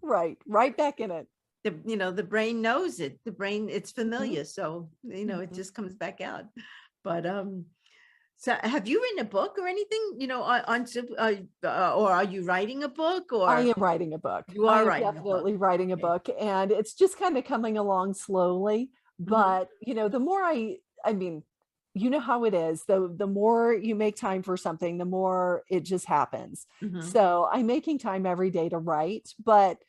Right. Right back in it. The brain knows it. The brain, it's Mhm, familiar. So, it mhm. just comes back out. But so have you written a book or anything, or are you writing a book, I or am writing a book. you I are am writing a book? definitely writing a Okay. book, and it's just kind of coming along slowly. Mhm. But, the more I mean, you know how it is. The more you make time for something, the more it just happens. Mhm. So I'm making time every day to write, but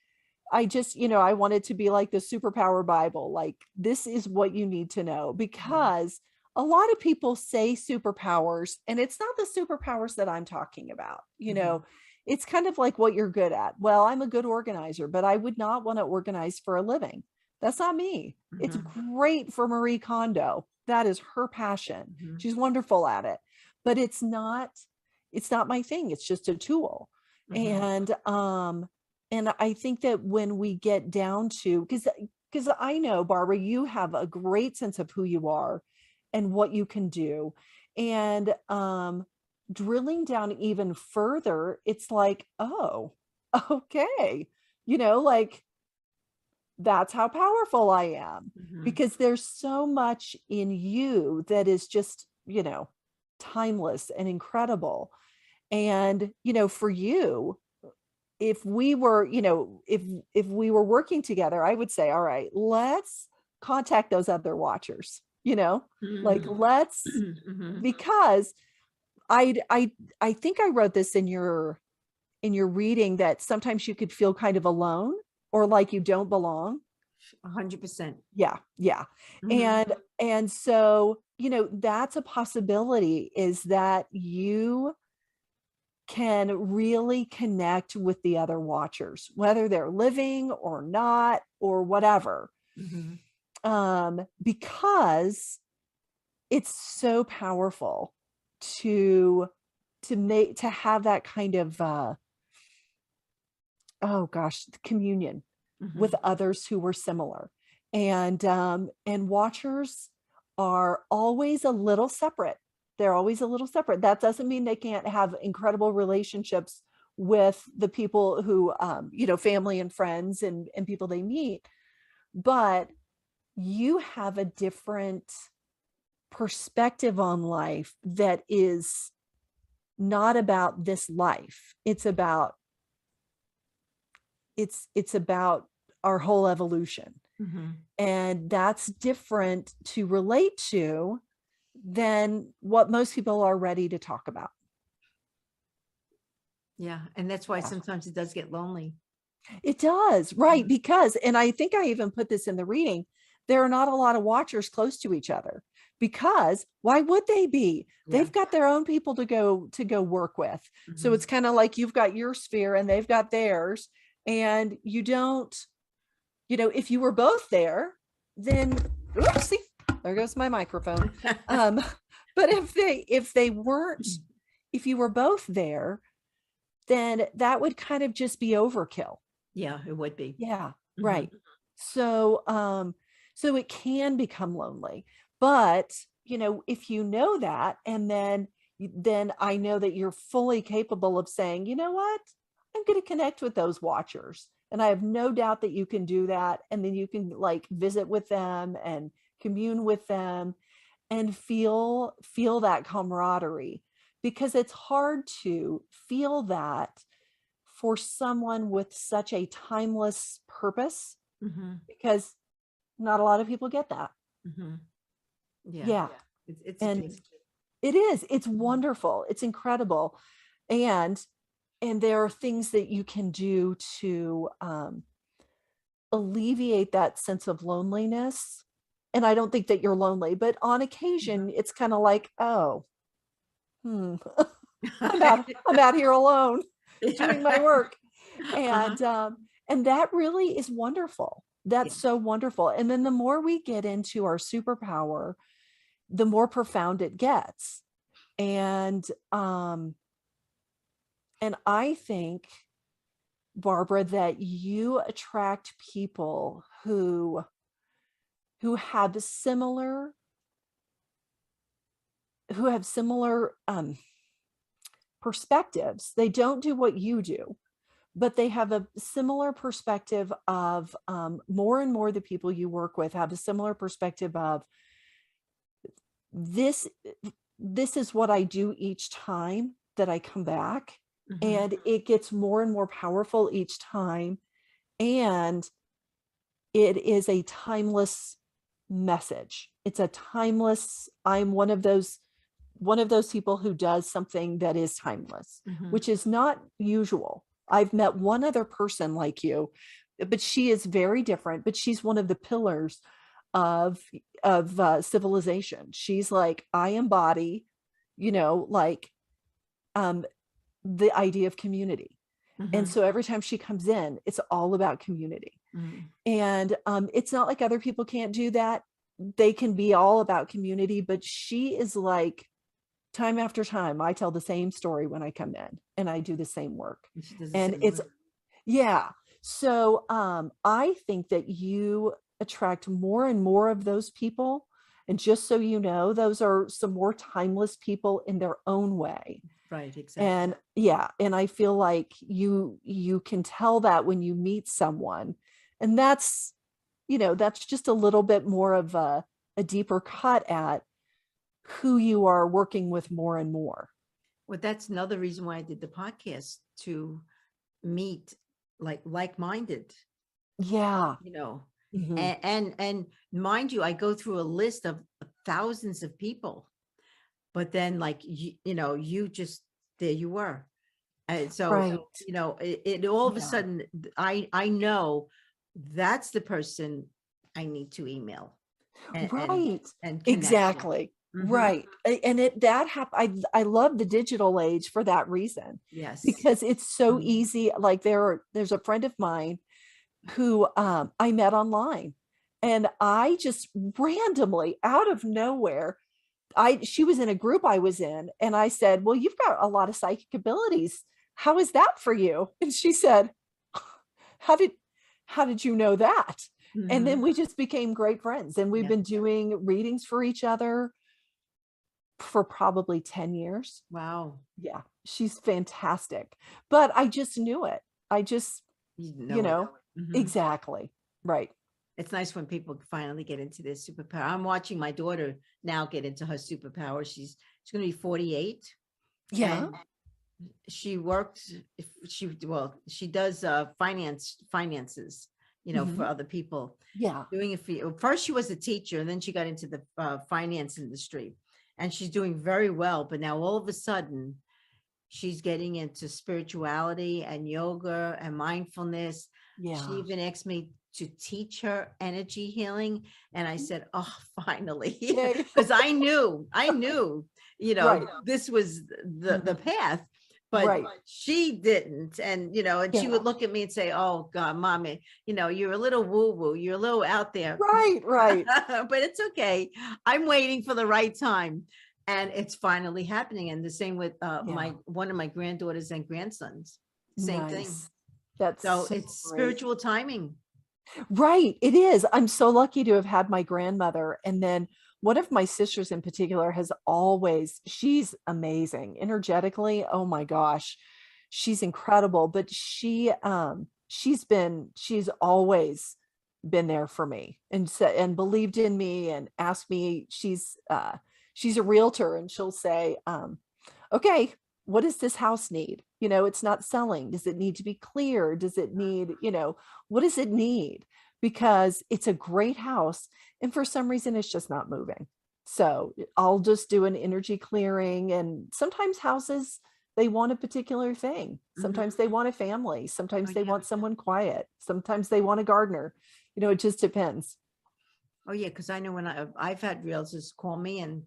I just, I want it to be like the superpower Bible. Like, this is what you need to know, Mhm. because a lot of people say superpowers, and it's not the superpowers that I'm talking about. Mhm. It's kind of like what you're good at. Well, I'm a good organizer, but I would not want to organize for a living. That's not me. It's Mhm. great for Marie Kondo. That is her passion. Mhm. She's wonderful at it, but it's not my thing. It's just a tool. Mhm. And I think that when we get down to, because I know, Barbara, you have a great sense of who you are and what you can do. And drilling down even further, it's like, oh, okay, like, that's how powerful I am, Mhm. because there's so much in you that is just, timeless and incredible. And, for you, if we were, if we were working together, I would say, all right, contact those other watchers, like Mhm. let's, Mhm. because I think I wrote this in your reading, that sometimes you could feel kind of alone or like you don't belong. 100%. Yeah. Yeah. Mhm. And so, that's a possibility, is that you can really connect with the other watchers, whether they're living or not, or whatever. Mhm. Because it's so powerful to have that kind of oh gosh, communion with Mhm. others who were similar. And watchers are always a little separate. They're always a little separate. That doesn't mean they can't have incredible relationships with the people who, family and friends and people they meet. But you have a different perspective on life that is not about this life. It's about our whole evolution. Mhm. And that's different to relate to than what most people are ready to talk about. Yeah. And that's why Yeah. sometimes it does get lonely. It does, right? Because, and I think I even put this in the reading, there are not a lot of watchers close to each other, because why would they be? Yeah. They've got their own people to go work with. So Mhm. it's kind of like you've got your sphere and they've got theirs, and you don't, if you were both there, then oopsie, there goes my microphone. But if they weren't, if you were both there, then that would kind of just be overkill. Yeah, it would be. Yeah, Mhm. right. So it can become lonely. But, if you know that, and then I know that you're fully capable of saying, you know what? I'm going to connect with those watchers. And I have no doubt that you can do that. And then you can like visit with them and commune with them and feel that camaraderie, because it's hard to feel that for someone with such a timeless purpose, Mhm. because not a lot of people get that. Mhm. Yeah. Yeah. It's a And gift. it is, it's wonderful. It's incredible. And there are things that you can do to alleviate that sense of loneliness. And I don't think that you're lonely, but on occasion it's kind of like, oh, I'm out here alone doing my work. Uh-huh. And that really is wonderful. Yeah. That's so wonderful. And then the more we get into our superpower, the more profound it gets. And I think, Barbara, that you attract people who have similar perspectives. They don't do what you do, but they have a similar perspective of, more and more the people you work with have a similar perspective of this. This is what I do each time that I come back, Mhm. and it gets more and more powerful each time. And it is a timeless message. It's a timeless, I'm one of those people who does something that is timeless, Mhm. which is not usual. I've met one other person like you, but she is very different, but she's one of the pillars of civilization. She's like, I embody, like, um the idea of community. And Mhm. so every time she comes in, it's all about community. Mhm. And it's not like other people can't do that. They can be all about community, but she is like, time after time, I tell the same story when I come in and I do the same work. And she does the And same it's, work. yeah. So I think that you attract more and more of those people. And just so you know, those are some more timeless people in their own way. Right, exactly. And yeah, and I feel like you can tell that when you meet someone. And that's just a little bit more of a deeper cut at who you are working with more and more. Well, that's another reason why I did the podcast, to meet like-minded, Yeah. Mhm. And mind you, I go through a list of thousands of people, but then like you just, there you were. And so Right. it all of a Yeah. sudden I know that's the person I need to email and Right. and connect with. Exactly. Mhm. Right. And I love the digital age for that reason, Yes. because it's so Mhm. easy. Like there's a friend of mine who I met online, and I just randomly out of nowhere, she was in a group I was in, and I said, "Well, you've got a lot of psychic abilities. How is that for you?" And she said, "How did how did you know that?" And then Mhm. we just became great friends, and we've Yeah. been doing readings for each other for probably 10 years. Wow. Yeah, she's fantastic. But I just knew it. I just, You you know it. know, Mhm. exactly. Right. It's nice when people finally get into their superpower. I'm watching my daughter now get into her superpower. She's going to be 48, Yeah. and she works. If she does finances, for Mhm. other people. Yeah. Doing it for first, she was a teacher, and then she got into the finance industry, and she's doing very well. But now all of a sudden, she's getting into spirituality and yoga and mindfulness. She Yeah. even asked me to teach her energy healing. And I said, oh, finally, Yay. because I knew, Right. this was the Mhm. path, but Right. she didn't. And she Yeah. would look at me and say, oh God, mommy, you're a little woo woo, you're a little out there, Right. Right. but it's okay. I'm waiting for the right time. And it's finally happening. And the same with Yeah. one of my granddaughters and grandsons. Same thing. Nice. That's So so it's great. spiritual timing. Right, it is. I'm so lucky to have had my grandmother, and then one of my sisters in particular she's amazing energetically. Oh my gosh. She's incredible, but she's always been there for me and believed in me and asked me. She's a realtor, and she'll say, okay, what does this house need? It's not selling. Does it need to be clear? Does it need, what does it need? Because it's a great house, and for some reason it's just not moving. So I'll just do an energy clearing. And sometimes houses, they want a particular thing. Mhm. Sometimes they want a family. Oh, Sometimes they yeah. want someone quiet. Sometimes they want a gardener. It just depends. Oh, yeah. Because I know when I've had realtors call me and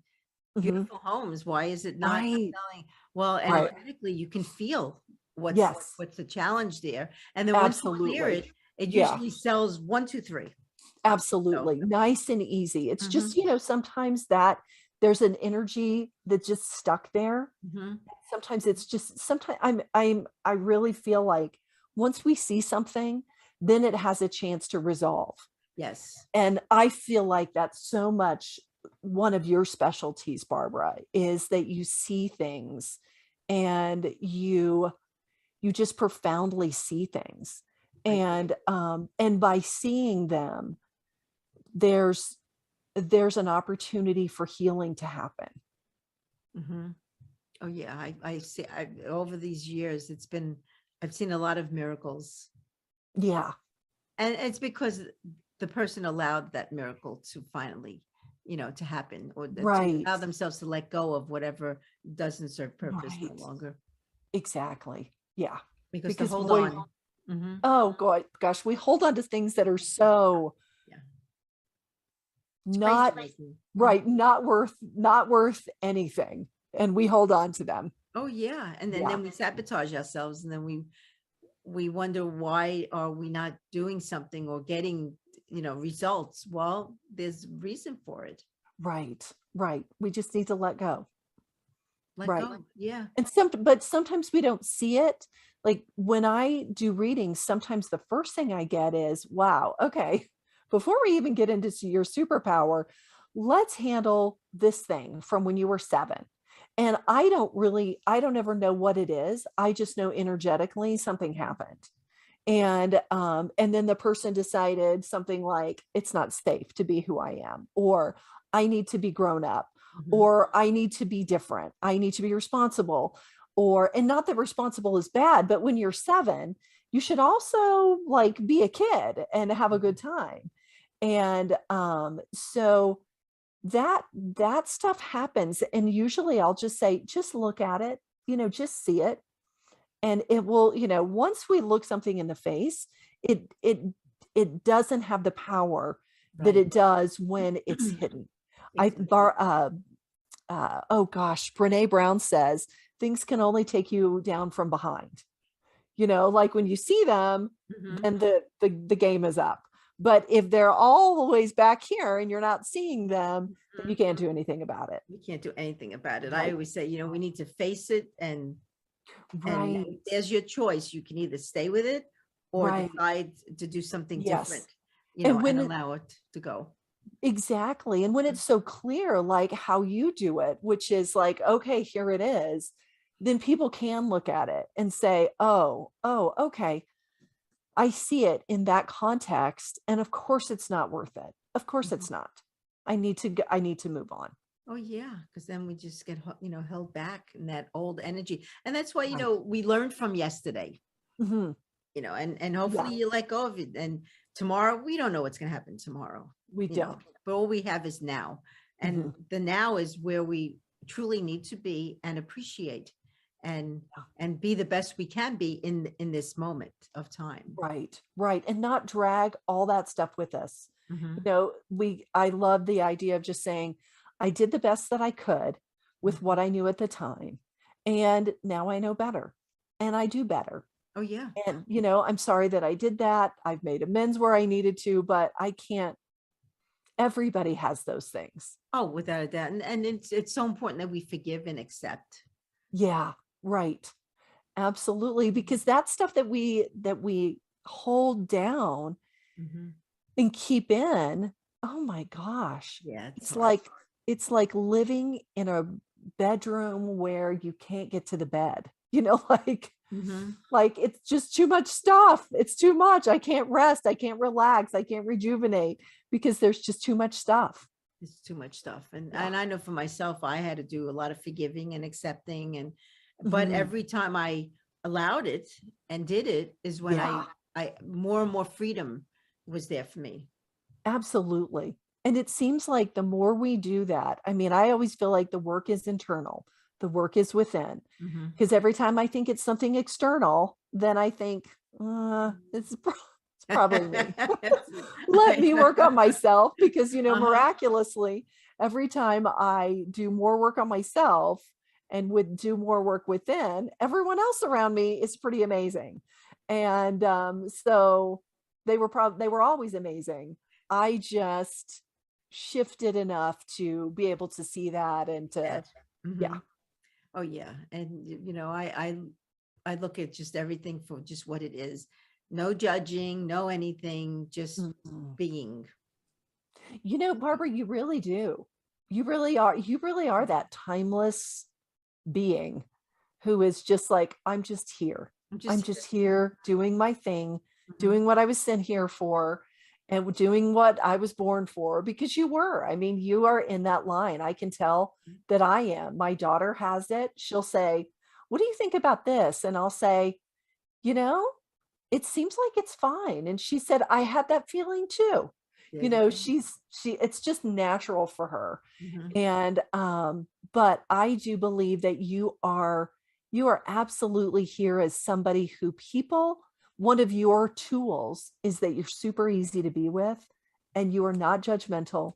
Mhm. beautiful homes. Why is it not Right. selling? Well, Right. energetically, you can feel what's Yes, what's the challenge there. And then once you clear absolutely. it, it Yeah. usually sells 1, 2, 3. So, Absolutely. Nice and easy. It's just, mhm, sometimes that there's an energy that's just stuck there. mhm. Sometimes I really feel like once we see something, then it has a chance to resolve. Yes. And I feel like that's so much one of your specialties, Barbara, is that you see things, and you just profoundly see things. I And by seeing them, there's an opportunity for healing to happen. Mhm. Oh yeah, I see. Over these years, I've seen a lot of miracles, Yeah, and it's because the person allowed that miracle to finally, to happen, or to right, allow themselves to let go of whatever doesn't serve purpose no right, longer. exactly. Yeah, Because to because hold boy, on, mhm, oh gosh, we hold on to things that are so yeah, it's crazy not making. Mhm. right, not worth anything, and we hold on to them. Oh yeah, and then Yeah, we sabotage ourselves, and then we wonder, why are we not doing something or getting results? Well, there's reason for it. right, right. We just need to let go. Let Right. go. Yeah. And but sometimes we don't see it. Like when I do readings, sometimes the first thing I get is, wow, okay, before we even get into your superpower, let's handle this thing from when you were 7. And I don't ever know what it is. I just know energetically something happened. And then the person decided something like, it's not safe to be who I am, or I need to be grown up, Mhm. or I need to be different, I need to be responsible. And not that responsible is bad, but when you're 7, you should also like be a kid and have a good time. And so that stuff happens. And usually I'll just say, just look at it, just see it. And it will, once we look something in the face, it doesn't have the power that it does when it's hidden. Oh gosh, Brene Brown says things can only take you down from behind. Like when you see them, then the game is up. But if they're all the ways back here and you're not seeing them, then you can't do anything about it. You can't do anything about it. Right. I always say, we need to face it, and there's your choice. You can either stay with it or decide to do something different, and allow it to go. Exactly. And when it's so clear, like how you do it, which is like, okay, here it is, then people can look at it and say, oh, okay, I see it in that context. And of course it's not worth it. Of course it's not. I need to move on. Oh yeah. Because then we just get, held back in that old energy. And that's why, we learned from yesterday, and hopefully you let go of it. And tomorrow, we don't know what's going to happen tomorrow. We don't. But all we have is now. And the now is where we truly need to be and appreciate and be the best we can be in this moment of time. Right. And not drag all that stuff with us. I love the idea of just saying, I did the best that I could with what I knew at the time. And now I know better and I do better. Oh yeah. And, I'm sorry that I did that. I've made amends where I needed to, but I can't. Everybody has those things. Oh, without a doubt. And it's so important that we forgive and accept. Yeah, right. Absolutely. Because that's stuff that we hold down and keep in. Oh my gosh. Yeah. It's like living in a bedroom where you can't get to the bed, like it's just too much stuff. It's too much. I can't rest. I can't relax. I can't rejuvenate because there's just too much stuff. It's too much stuff. And I know for myself, I had to do a lot of forgiving and accepting. But every time I allowed it and did it is when I more and more freedom was there for me. Absolutely. And it seems like the more we do that, I mean, I always feel like the work is internal. The work is within. Because every time I think it's something external, then I think, it's probably me. Let me work on myself because, miraculously, every time I do more work on myself and would do more work within, everyone else around me is pretty amazing. And so they were always amazing. I just shifted enough to be able to see that and to, Oh yeah. And, I look at just everything for just what it is. No judging, no anything, just being. Barbara, you really do. You really are that timeless being who is just like, I'm just here. I'm just here doing my thing, doing what I was sent here for, and doing what I was born for, because you were. I mean, you are in that line. I can tell that I am. My daughter has it. She'll say, what do you think about this? And I'll say, it seems like it's fine. And she said, I had that feeling too. It's just natural for her. And, but I do believe that you are absolutely here as somebody who one of your tools is that you're super easy to be with and you are not judgmental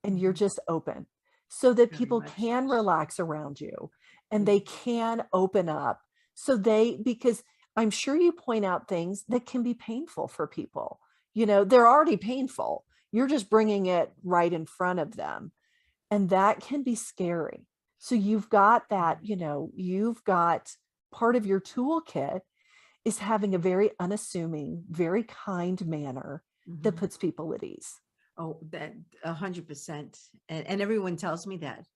and you're just open so that people can relax around you and they can open up because I'm sure you point out things that can be painful for people. They're already painful. You're just bringing it right in front of them. And that can be scary. So you've got that, you've got part of your toolkit is having a very unassuming, very kind manner that puts people at ease. Oh, that 100%. And everyone tells me that.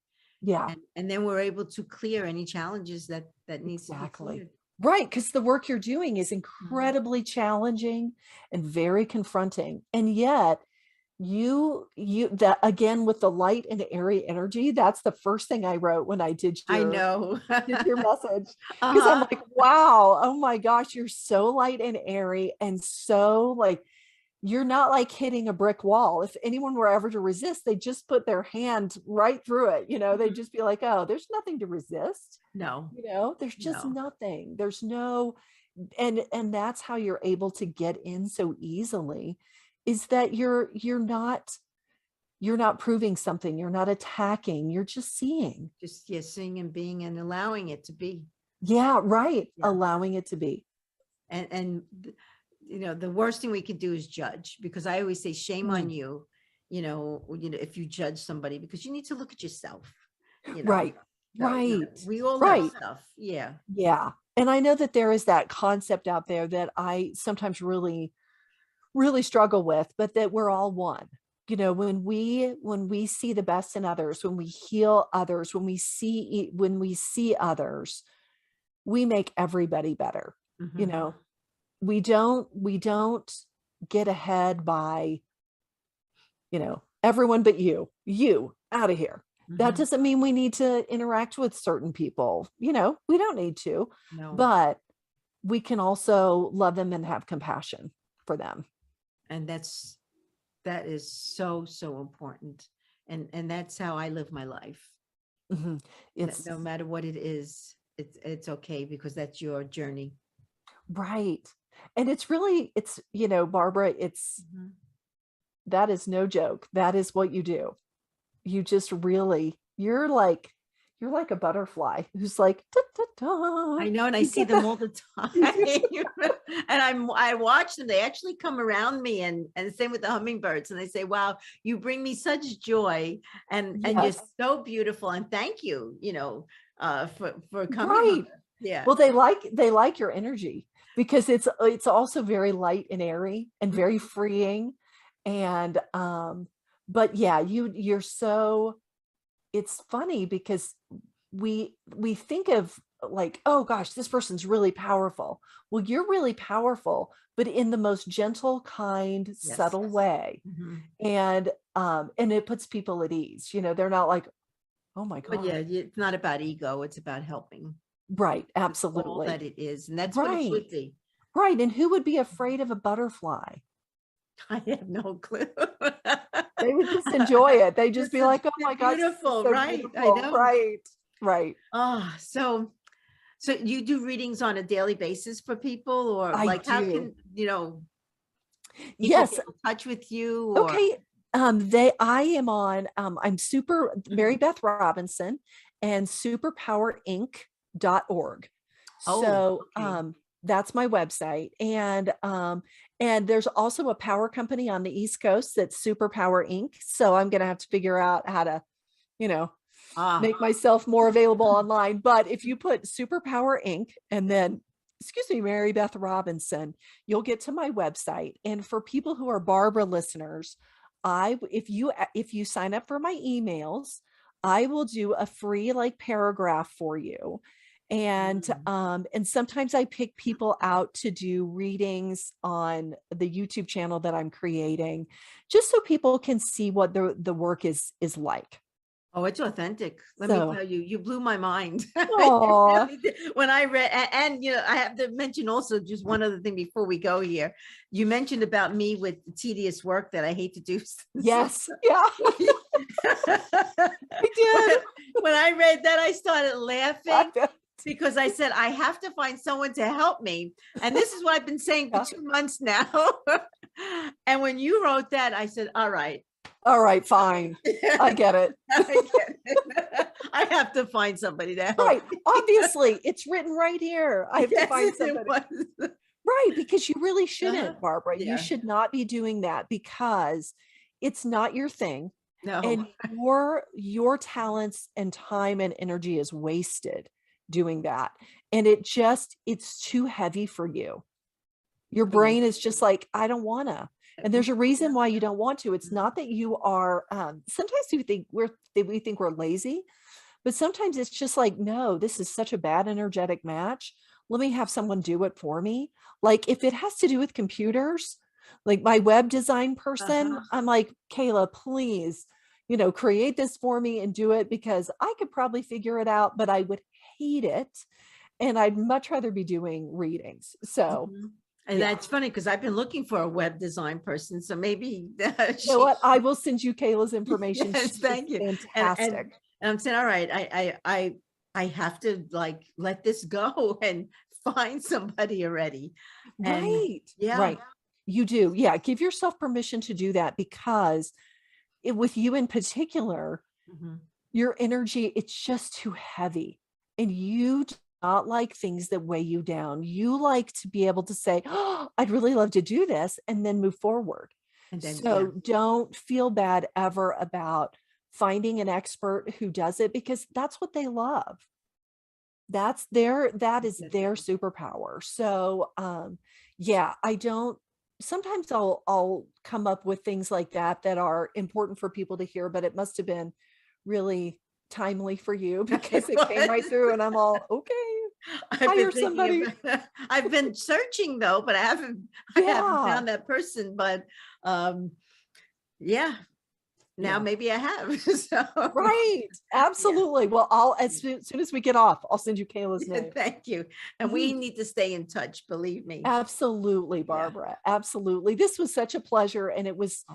Yeah. And then we're able to clear any challenges that needs to be cleared. Right. Because the work you're doing is incredibly challenging and very confronting. And yet that again, with the light and airy energy, that's the first thing I wrote when I did your message. Because I'm like, wow, oh my gosh, you're so light and airy and so like, you're not like hitting a brick wall. If anyone were ever to resist, they just put their hand right through it. They'd just be like, oh, there's nothing to resist. No, There's just no. nothing. There's no, and that's how you're able to get in so easily, is that you're not proving something. You're not attacking. You're just seeing. Just, yeah, seeing and being and allowing it to be. Yeah, right. Yeah. Allowing it to be. And the worst thing we could do is judge, because I always say shame on you, if you judge somebody, because you need to look at yourself. Right. So, right. We all right. have stuff. Yeah. Yeah. And I know that there is that concept out there that I sometimes really, really struggle with, but that we're all one. When we see the best in others, when we heal others, when we see others, we make everybody better. Mm-hmm. We don't get ahead by, everyone but you out of here. Mm-hmm. That doesn't mean we need to interact with certain people. We don't need to, but we can also love them and have compassion for them. And that is so, so important. And that's how I live my life. Mm-hmm. It's no matter what it is, it's okay, because that's your journey. Right. And it's Barbara, that is no joke. That is what you do. You just really, you're like a butterfly who's like, da, da, da. I know. And I see them all the time. And I watch them. They actually come around me, and same with the hummingbirds. And they say, wow, you bring me such joy, and you're so beautiful. And thank you, for coming. Right. Yeah. Well, they like your energy, because it's also very light and airy and very freeing. And, but yeah, you're so, it's funny because we think of like, oh gosh, this person's really powerful. Well, you're really powerful, but in the most gentle, kind, subtle way. Mm-hmm. And it puts people at ease. They're not like, oh my God. But yeah, it's not about ego. It's about helping. Right. Absolutely. All that it is. And that's what it should be. Right. And who would be afraid of a butterfly? I have no clue. They would just enjoy it. They just be like, oh my God. Beautiful. So right. Beautiful. I know. Right. Right. Oh, so you do readings on a daily basis for people, or how can, yes, get in touch with you? Or... Okay. I am on, I'm Mary Beth Robinson and superpowerinc.org. So, okay. That's my website. And there's also a power company on the East Coast that's Superpower Inc. So I'm going to have to figure out how to, make myself more available online. But if you put Superpower Inc. and then, Mary Beth Robinson, you'll get to my website. And for people who are Barbara listeners, if you sign up for my emails, I will do a free paragraph for you. And sometimes I pick people out to do readings on the YouTube channel that I'm creating, just so people can see what the work is like. Oh, it's authentic. Let me tell you, you blew my mind. Really when I read, and I have to mention also just one other thing before we go here. You mentioned about me with the tedious work that I hate to do. Yes. Yeah. I did. When I read that, I started laughing. Because I said, I have to find someone to help me. And this is what I've been saying for 2 months now. And when you wrote that, I said, all right, fine. I get it. I have to find somebody to help. Right. Obviously, it's written right here. I have to find somebody. Right. Because you really shouldn't, Barbara. Yeah. You should not be doing that, because it's not your thing. No. And your talents and time and energy is wasted doing that. And it's too heavy for you. Your brain is just like, I don't want to. And there's a reason why you don't want to. It's not that you are, sometimes we think we're lazy, but sometimes it's just like, no, this is such a bad energetic match. Let me have someone do it for me. Like if it has to do with computers, like my web design person, I'm like, Kayla, please, create this for me and do it, because I could probably figure it out, but I would hate it. And I'd much rather be doing readings. So And Yeah. that's funny because I've been looking for a web design person. So maybe You know what? I will send you Kayla's information. Yes, She's thank you. fantastic. And I'm saying, all right, I have to like let this go and find somebody already. And Right. yeah. Right. You do. Yeah. Give yourself permission to do that because with you in particular, Mhm. your energy, it's just too heavy. And you do not like things that weigh you down. You like to be able to say, oh, I'd really love to do this and then move forward. And then, yeah. So don't feel bad ever about finding an expert who does it because that's what they love. That is their superpower. So yeah, sometimes I'll come up with things like that are important for people to hear, but it must have been really timely for you because it came right through and I'm all okay. Hire somebody. I've been searching though, but I haven't found that person. But yeah, now maybe I have. So right. Absolutely. Yeah. Well, as soon as we get off, I'll send you Kayla's name. Thank you. And we need to stay in touch, believe me. Absolutely, Barbara. Yeah. Absolutely. This was such a pleasure. And it was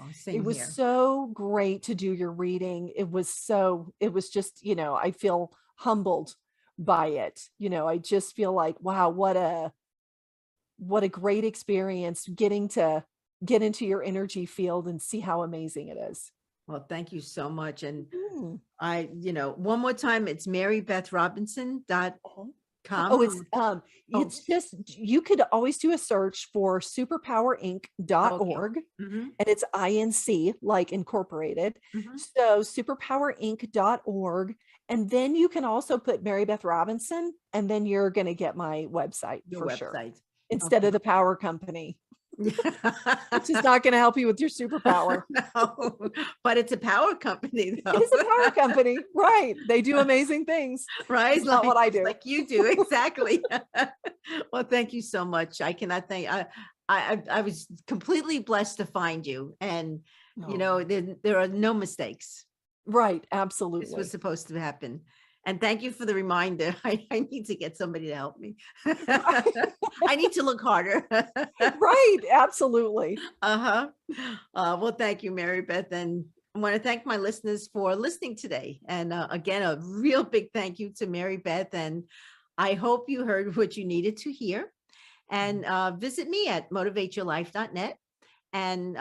so great to do your reading. It was just, I feel humbled by it. I just feel like, wow, what a great experience getting to get into your energy field and see how amazing it is. Well, thank you so much. And one more time, it's marybethrobinson.com. It's just, you could always do a search for superpowerinc.org and it's INC, like incorporated. So superpowerinc.org. And then you can also put Mary Beth Robinson, and then you're going to get my website sure. Instead of the power company. Which is not going to help you with your superpower. No, but it's a power company though. It is a power company, right? They do amazing things, right? It's not what I do, like you do. Exactly. Well, thank you so much. I cannot thank. I was completely blessed to find you, and there are no mistakes. Right, absolutely. This was supposed to happen. And thank you for the reminder. I need to get somebody to help me. I need to look harder. Right. Absolutely. Well, thank you, Mary Beth. And I want to thank my listeners for listening today. And again, a real big thank you to Mary Beth. And I hope you heard what you needed to hear. And visit me at motivateyourlife.net. And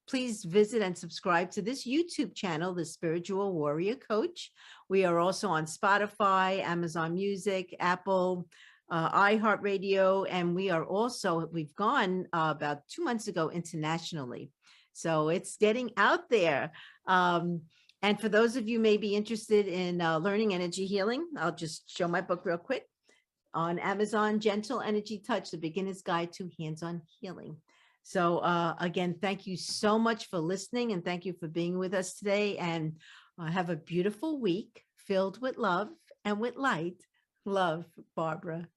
please visit and subscribe to this YouTube channel, The Spiritual Warrior Coach. We are also on Spotify, Amazon Music, Apple, iHeartRadio, and we've gone about 2 months ago internationally. So it's getting out there. And for those of you may be interested in learning energy healing, I'll just show my book real quick. On Amazon, Gentle Energy Touch, The Beginner's Guide to Hands-on Healing. So again, thank you so much for listening, and thank you for being with us today, and have a beautiful week filled with love and with light. Love, Barbara.